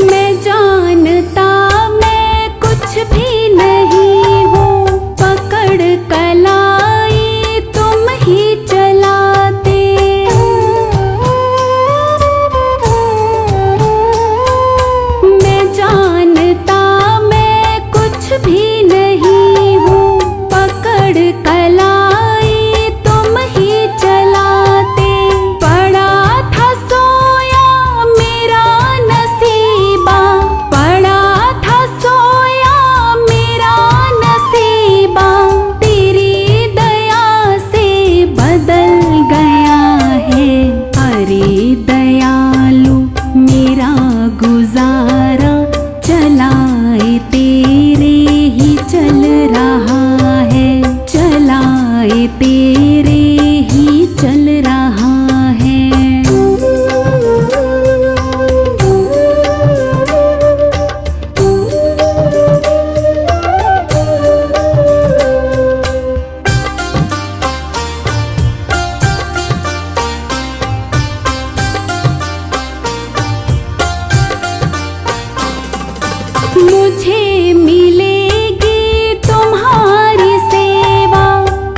मैं जानता मैं कुछ भी नहीं हूँ, पकड़ कलाई तुम ही चलाते। मैं जानता मैं कुछ भी नहीं हूँ, पकड़ कलाई तुम ही चलाते। पड़ा था सोया मेरा नसीबा, पड़ा था सोया मेरा नसीबा, तेरी दया से बदल गया है। अरे दयालु मेरा गुजारा चलाए तेरे ही चल रहा है, चलाए तेरे ही चल रहा है। मुझे मिलेगी तुम्हारी सेवा,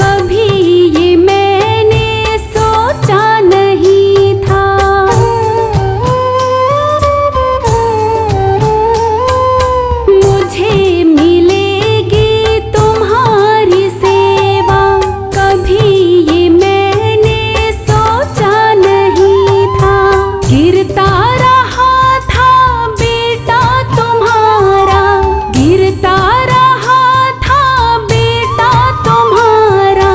कभी ये मैंने सोचा नहीं था। मुझे मिलेगी तुम्हारी सेवा, कभी ये मैंने सोचा नहीं था। गिरता रहा था बेटा तुम्हारा, गिरता रहा था बेटा तुम्हारा,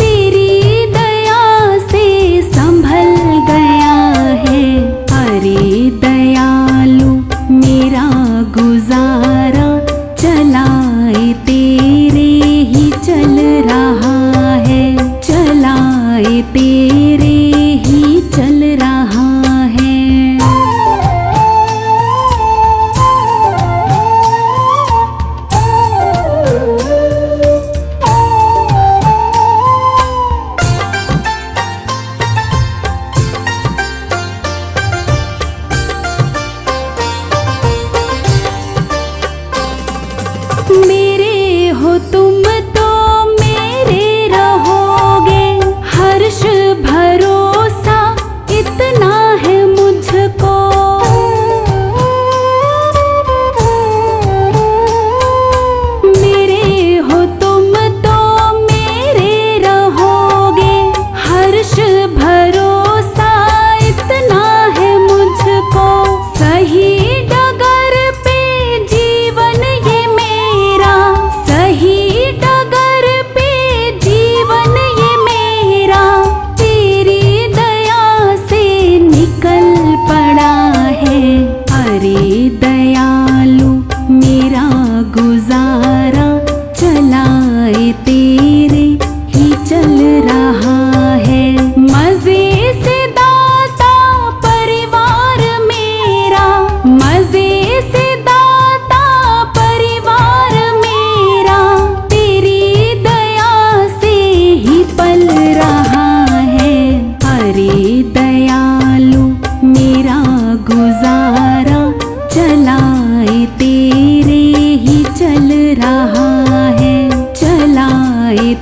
तेरी दया से संभल गया है। अरे दयालु मेरा गुजारा चलाए तेरे ही चल रहा है, चलाए तेरे ही चल रहा है। मेरे हो तुम तो मेरे रहोगे, हर्ष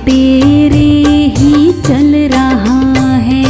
तेरे ही चल रहा है।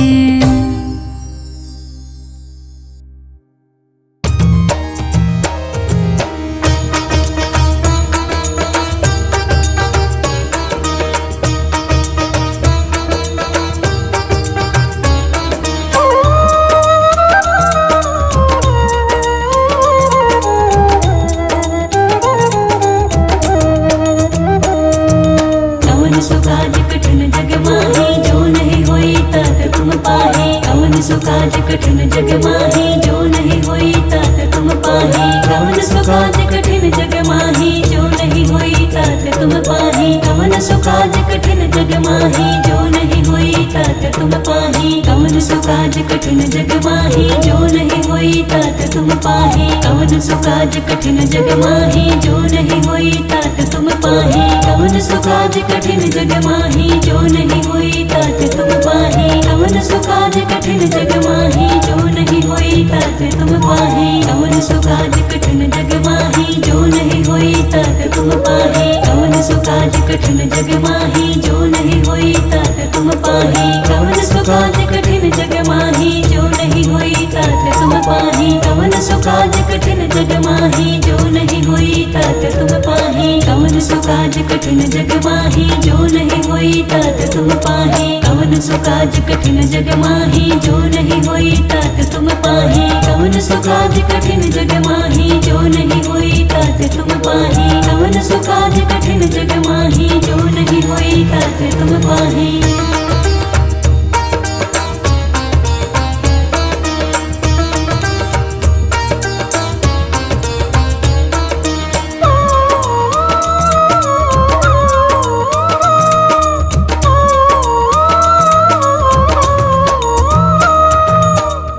कवन सो काज कठिन जग माही जो नहीं होई तात तुम पाहे। कवन सो काज कठिन जग माही जो नहीं होई तात तुम पाहे। कवन सो काज कठिन जग माही जो नहीं होई तात तुम पाहे। कवन सो काज कठिन जग माही जो नहीं होई तात तुम पाहे। कवन सो काज कठिन जग माही जो नहीं होई तात तुम पाहे। कवन सो काज कठिन जग माही जो नहीं होई तात तुम पाहे। कवन सो काज कठिन जग माही जो नहीं होई तात तुम पाहे। कवन सो काज कठिन जग माही जो नहीं होई तात तुम पाहे। कवन सो काज कठिन जग माही जो नहीं होई तात तुम पाहे। कवन सो काज कठिन जग माही जो नहीं होई तात तुम पाहे। कवन सो काज कठिन जग माही जो नहीं होई तात तुम पाहे। कवन सो काज कठिन जग माही जो नहीं होई तात तुम पाहे। कवन सो काज कठिन जग माही जो नहीं होई तात तुम पाहे। कवन सो काज कठिन जग माही जो नहीं होई तात तुम पाहे। कवन सो काज कठिन जग माही जो नहीं होई तात तुम पाहे। कवन सो काज कठिन जग माही जो नहीं होई तात तुम पाहे।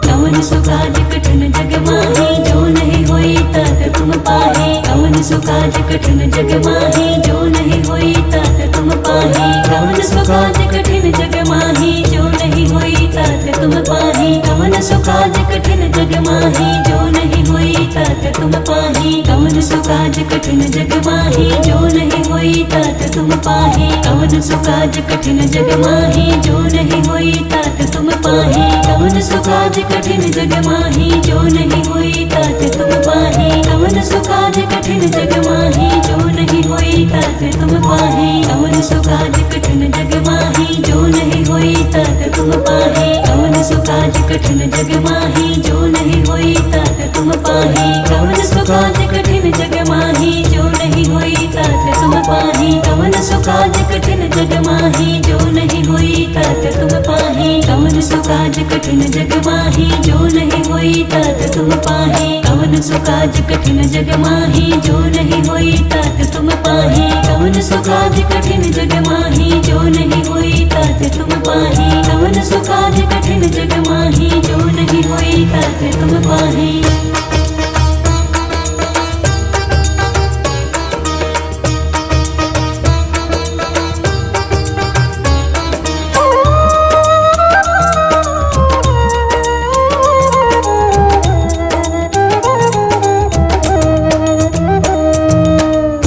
कवन सो काज कठिन जग माही जो नहीं होई तात तुम पाहे। कवन सो काज कठिन जग माही जो नहीं होई तात तुम पाहे। कवन सो काज कठिन जग माही जो नहीं होई तात तुम पाहे। कवन सो काज कठिन जग माही जो नहीं होई तात तुम पाहे। कवन सो काज कठिन जग माही जो नहीं होई तात तुम पाहे। कवन सो काज कठिन जग माही जो नहीं होई तात तुम पाहे। कवन सो काज कठिन जग माही जो नहीं होई तात तुम पाहे। कवन सो काज कठिन जग माही जो नहीं होई तात तुम पाहे। कवन सो काज कठिन जग माही जो नहीं होई तात तुम पाहे। कवन सो काज कठिन जग माही जो नहीं होई तात तुम पाहे। कवन सो काज कठिन जग माही जो नहीं होई तात तुम पाहे। कवन सो काज कठिन जग माही जो नहीं होई तात तुम पाहे। कवन सो काज कठिन जग माही जो नहीं होई तात तुम पाहे। कवन सो काज कठिन जग माही जो नहीं होई तात तुम पाहे। कवन सो काज कठिन जग माही जो नहीं होई तात तुम पाहे। कवन सो काज कठिन जग माही जो नहीं होई तात तुम पाहे। कवन सो काज कठिन जग माही जो नहीं होई तात तुम पाहे।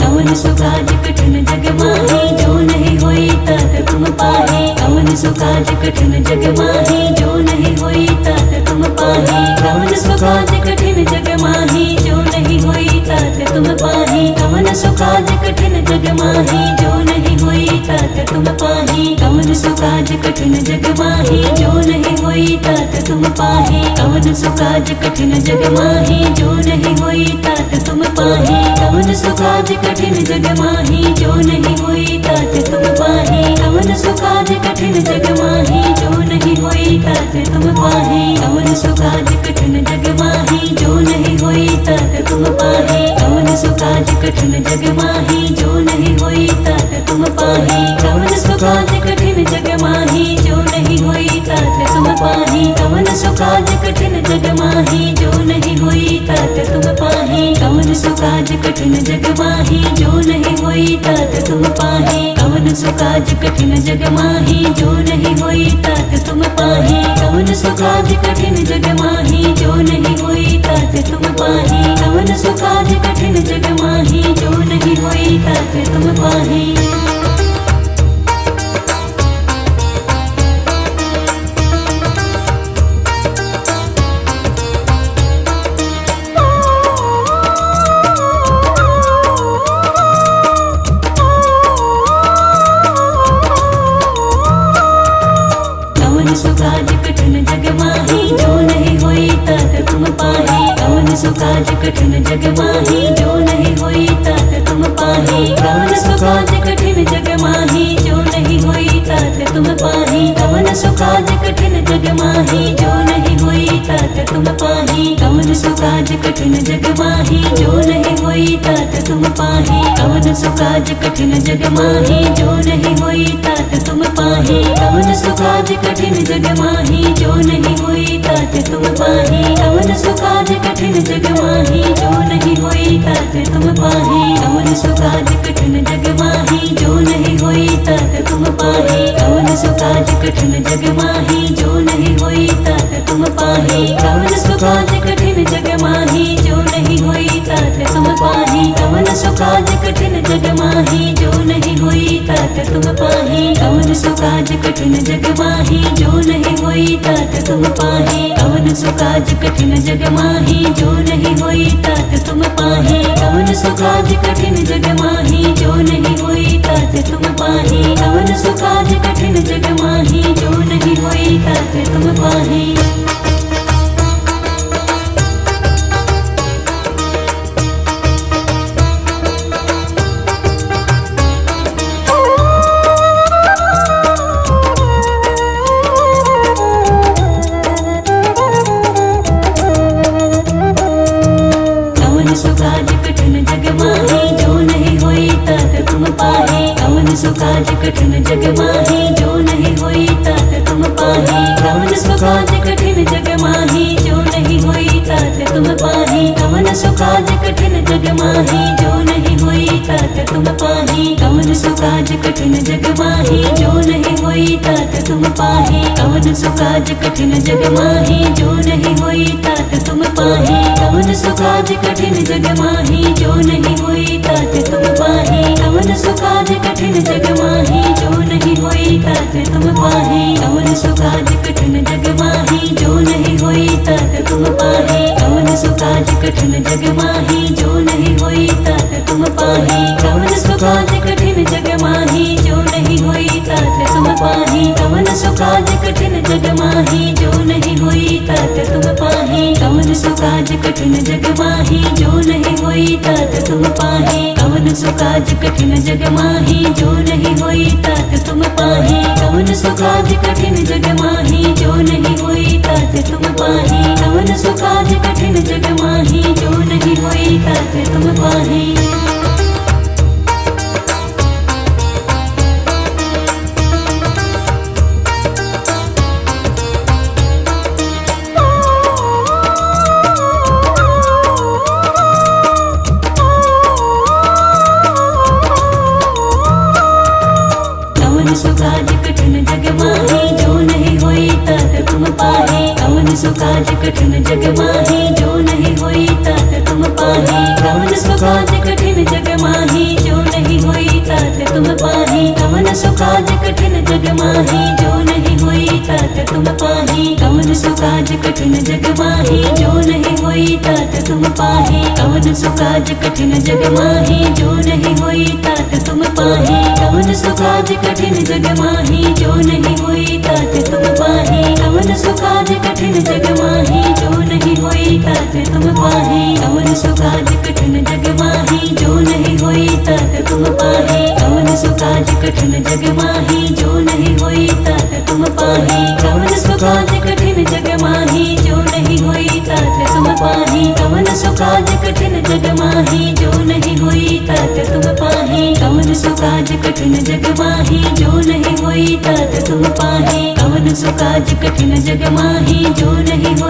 कवन सो काज कठिन जग माही जो नहीं होई तात तुम पाहे। कवन सो काज कठिन जग माही जो नहीं होई तात तुम पाहे। कवन सो काज कठिन जग माही जो नहीं होई तात तुम पाहे। कवन सो काज कठिन जग माही जो नहीं होई तात तुम पाहे। कवन सो काज कठिन जग माही जो नहीं होई तात तुम पाहे। कवन सो काज कठिन जग माही जो नहीं होई तात तुम पाहे। कवन सो काज कठिन जग माही जो नहीं होई तात तुम पाहे। कवन सो काज कठिन जग माही जो नहीं होई तात तुम पाहे। कवन सो काज कठिन जग माही जो नहीं होई तात तुम पाहे। कवन सो काज कठिन जग माही जो नहीं होई तात तुम पाहे। कवन सो काज कठिन जग माही जो नहीं होई तात तुम पाहे। कवन सो काज कठिन जग माही जो नहीं होई तात तुम पाहे। कवन सो काज कठिन जग माही जो नहीं होई तात तुम पाहे। कवन सो काज कठिन जग माही जो नहीं होई तात तुम पाहे। कवन सो काज कठिन जग माही जो नहीं होई तात तुम पाहे। सुकाज कठिन जग माही जो नहीं होई तात तुम पाही कवन सुकाज कठिन जग माही जो नहीं होई तात तुम पाही कवन सुकाज कठिन जग माही जो नहीं होई तात तुम पाही कवन सुकाज कठिन जग माही जो नहीं होई तात तुम पाही कवन सुकाज कठिन जग माही जो नहीं होई तात तुम पाही कवन सुकाज कठिन जग माही जो नहीं होई तात तुम पाही कवन सुकाज कठिन जग माही जो नहीं होई तात तुम पाही कवन सुकाज कठिन जग माही जो नहीं होई तात तुम पाही कवन सुकाज कठिन जग माही जो नहीं होई तात तुम पाही कवन सुकाज कठिन जग माही जो नहीं होई तात तुम पाही कवन सुकाज कठिन जग माही जो नहीं होई तात तुम पाही कवन सुकाज कठिन जग माही जो नहीं होई तात तुम पाही कवन सुकाज कठिन जग माही जो नहीं होई तात तुम पाही कवन सुकाज कठिन जग माही जो नहीं होई तात तुम पाही कवन सुकाज कठिन जग माही जो नहीं होई तात तुम पाही कवन सुकाज कठिन जग माही जो नहीं होई तात तुम पाही सुकाज कठिन जग माही जो नहीं होई तात तुम पाही कवन सुकाज कठिन जग माही जो नहीं होई तात तुम पाही कवन सुकाज कठिन जग माही जो नहीं होई तात तुम पाही कवन सुकाज कठिन जग माही जो नहीं होई तात तुम पाही कवन सुकाज कठिन जग माही जो नहीं होई तात तुम पाही कवन सुकाज कठिन जग माही जो नहीं होई तात तुम पाही कवन सुकाज कठिन जग माही जो नहीं होई तात तुम पाही कवन सुकाज कठिन जग माही जो नहीं होई तात तुम पाही कवन सुकाज कठिन जग माही जो नहीं होई तात तुम पाही कवन सुकाज कठिन जग माही जो नहीं होई तात तुम पाही कवन सुकाज कठिन जग माही जो नहीं होई तात तुम पाही कवन सुकाज कठिन जग माही जो नहीं होई तात तुम पाही कवन सुकाज कठिन जग माही जो नहीं होई तात तुम पाही कवन सुकाज कठिन जग माही जो नहीं होई तात तुम पाही कवन सुकाज कठिन जग माही जो नहीं होई तात तुम पाही कवन सुकाज कठिन जग माही जो नहीं होई तात तुम पाही सुकाज कठिन जग माही जो नहीं होई तात तुम पाही कवन सुकाज कठिन जग माही जो नहीं होई तात तुम पाही कवन सुकाज कठिन जग माही जो नहीं होई तात तुम पाही कवन सुकाज कठिन जग माही जो नहीं होई तात तुम पाही कवन सुकाज कठिन जग माही जो नहीं होई तात तुम पाही कवन सुकाज कठिन जग माही जो नहीं होई तात तुम पाही कवन सुकाज कठिन जग माही जो नहीं होई तात तुम पाही कवन सुकाज कठिन जग माही जो नहीं होई तात तुम पाही कवन सुकाज कठिन जग माही जो नहीं होई तात तुम पाही कवन सुकाज कठिन जग माही जो नहीं होई तात तुम पाही कवन सुकाज कठिन जग माही जो नहीं होई तात तुम पाही कवन सुकाज कठिन जग माही जो नहीं होई तात तुम पाही कवन सुकाज कठिन जग माही जो नहीं होई तात तुम पाही कवन सुकाज कठिन जग माही जो नहीं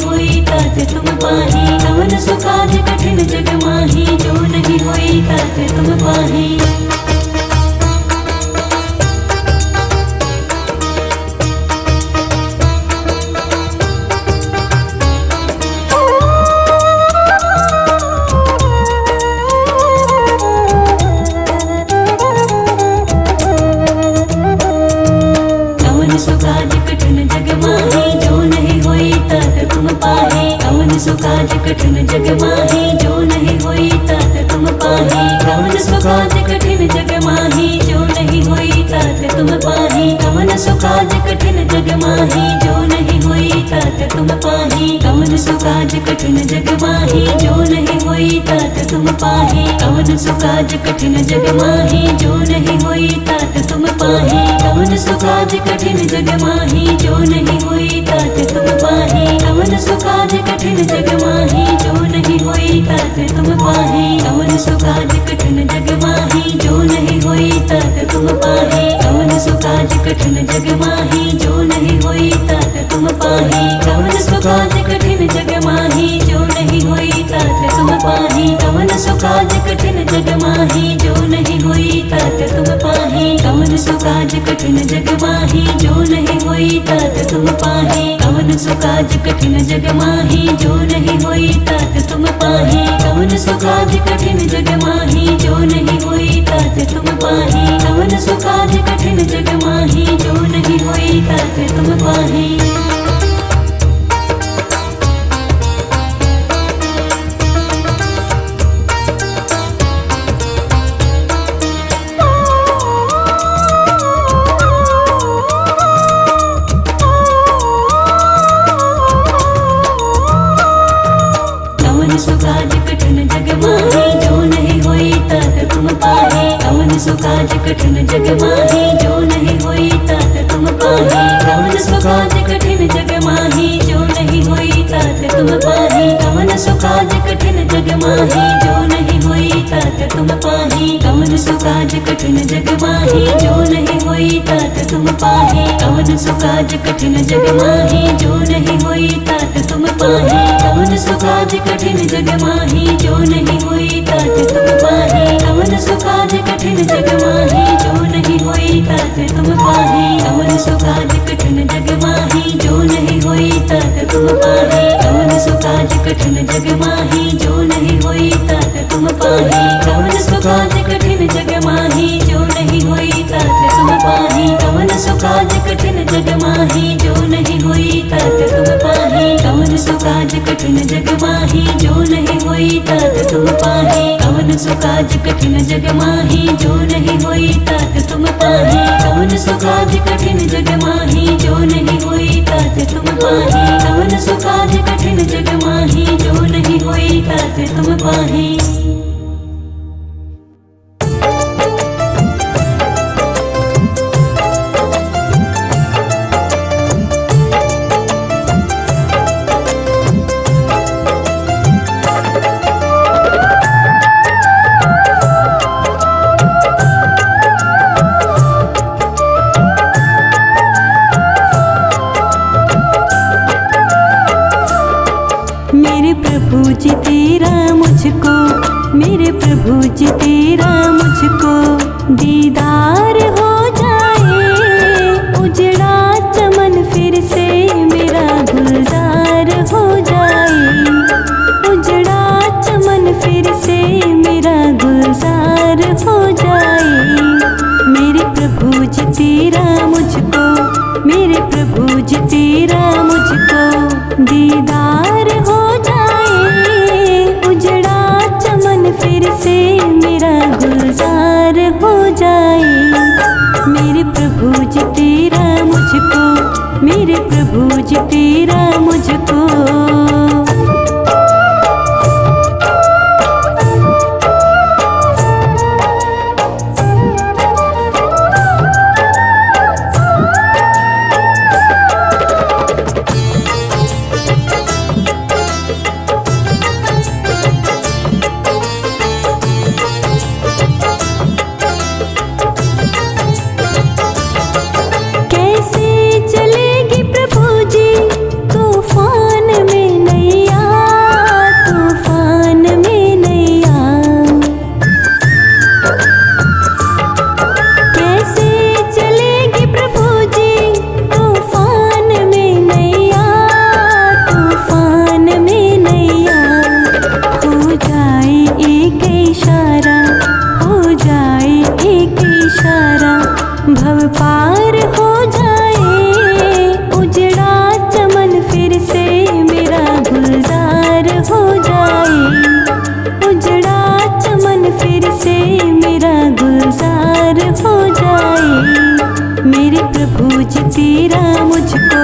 होई तात तुम पाही कवन सुकाज कठिन जग माही जो नहीं होई तात तुम पाही कवन सुकाज कठिन जग माही जो नहीं होई तात तुम पाही सुकाज कठिन जग माही जो नहीं होई तात तुम पाही कवन सुकाज कठिन जग माही जो नहीं होई तात तुम पाही कवन सुकाज कठिन जग माही जो नहीं तुम पाही कवन सुकाज कठिन जग माही जो नहीं होई तात तुम पाही कवन सुकाज कठिन जग माही जो नहीं होई तात तुम पाही कवन सुकाज कठिन जग माही जो नहीं होई तात तुम पाही कवन सुकाज कठिन जग माही जो नहीं होई तात तुम पाही कवन सुकाज कठिन जग माही जो नहीं होई तात तुम पाही कवन सुकाज कठिन जग माही जो नहीं होई तात तुम पाही कवन सुकाज कठिन जग माही जो नहीं होई तात तुम पाही कवन सुकाज कठिन जग माही जो नहीं होई तात तुम पाही कवन सुकाज कठिन जग माही जो नहीं होई तात तुम पाही कवन सुकाज कठिन जग माही जो नहीं होई तात तुम पाही कवन सुकाज कठिन जग माही जो नहीं होई तात तुम पाही कवन सुकाज कठिन जग माही जो नहीं होई तात तुम पाही कवन सुकाज कठिन जग माही जो नहीं होई तात तुम पाही सुकाज कठिन जग माही जो नहीं होई तात तुम पाही कवन सुकाज कठिन जग माही जो नहीं होई तात तुम पाही कवन सुकाज कठिन जग माही जो नहीं होई तात तुम पाही कवन सुकाज कठिन जग माही जो नहीं होई तात तुम पाही कवन सुकाज कठिन जग माही जो नहीं होई तात तुम पाही कवन सुकाज कठिन जग माही जो नहीं होई तात तुम पाही कवन सुकाज कठिन जग माही जो नहीं होई तात तुम पाही कवन सुकाज कठिन जग माही जो नहीं होई तात तुम पाही कवन सुकाज कठिन जग माही जो नहीं होई तात तुम पाही कवन सुकाज कठिन जग माही जो नहीं होई तात तुम पाही कवन सुकाज कठिन जग माही जो नहीं होई तात तुम पाही कवन सुकाज कठिन जग माही जो नहीं होई तात तुम पाही कवन सुकाज कठिन जग माही जो नहीं होई तात तुम पाही कवन सुकाज कठिन जग माही जो नहीं होई तात तुम पाही कवन सुकाज कठिन जग माही जो नहीं होई तात तुम पाही कवन सुकाज कठिन जग माही जो नहीं होई तात तुम पाही मेरे प्रभु जी तेरा मुझको प्रभु जी तेरा मुझको,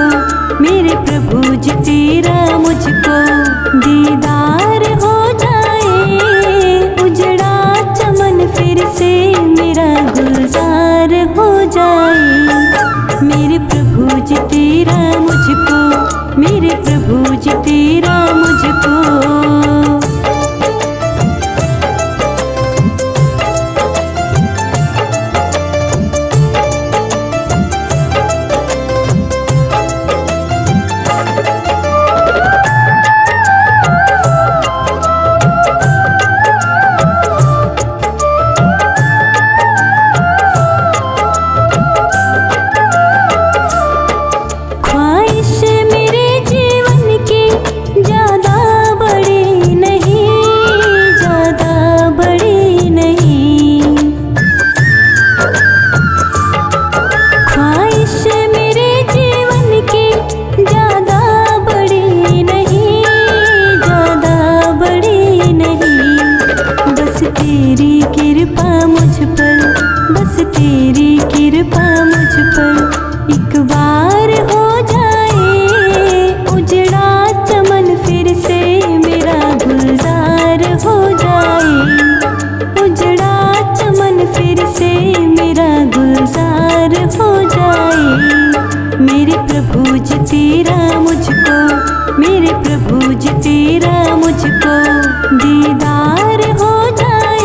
मेरे प्रभु जी तेरा मुझको दीदार हो जाए, उजड़ा चमन फिर से मेरा गुलजार हो जाए। मेरे प्रभु जी तेरा मुझको, मेरे प्रभु जी तेरा मुझको। तेरी कृपा मुझ पर, बस तेरी कृपा मुझ पर एक बार हो जाए, उजड़ा चमन फिर से मेरा गुलजार हो जाए, उजड़ा चमन फिर से मेरा गुलजार हो जाए। मेरे प्रभु जी तेरा मुझको, मेरे प्रभु जी तेरा मुझको दीदार हो जाए,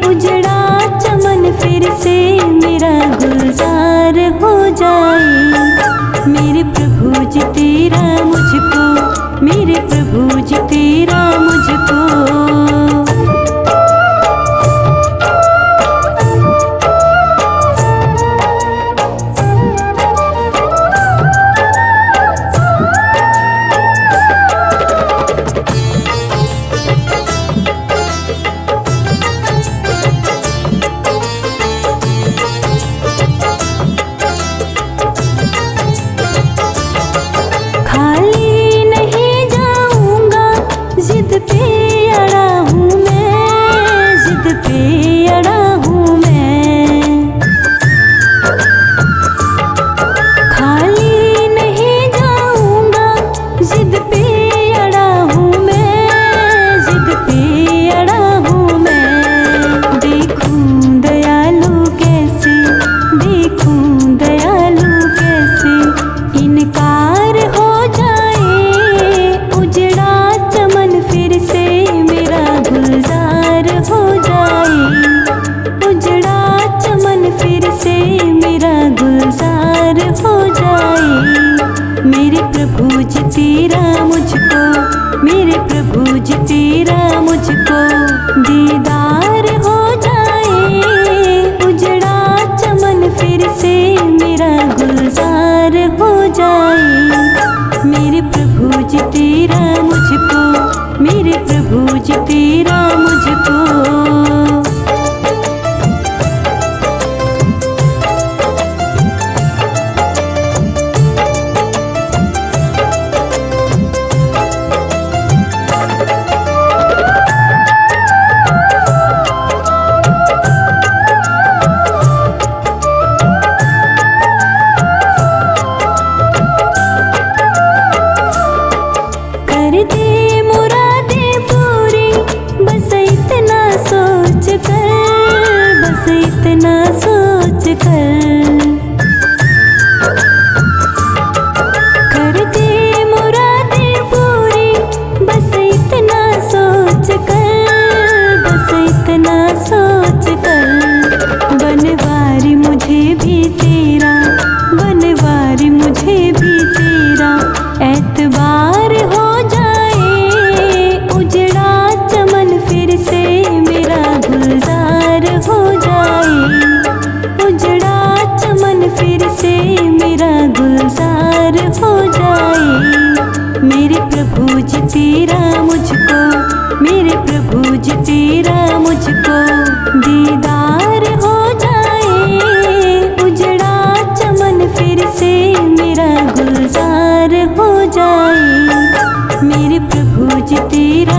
उजड़ा चमन फिर से मेरा गुलजार हो जाए। मेरे प्रभु जी तेरा मुझको, मेरे प्रभु जी तेरा मुझको। मेरे प्रभु जी तेरा मुझको, मेरे प्रभु जी तेरा मुझको दीदार हो जाए, उजड़ा चमन फिर से मेरा गुलजार हो जाए। मेरे प्रभु जी तेरा मुझको, मेरे प्रभु जी तेरा मुझको। एतबार हो जाए, उजड़ा चमन फिर से मेरा गुलजार हो जाए, उजड़ा चमन फिर से मेरा गुलजार हो जाए। मेरे प्रभु जी तेरा मुझको, मेरे प्रभु जी तेरा मुझको दीदार हो जाए, उजड़ा चमन फिर से मेरा गुलजार हो जाए। मेरे प्रभु जी तेरा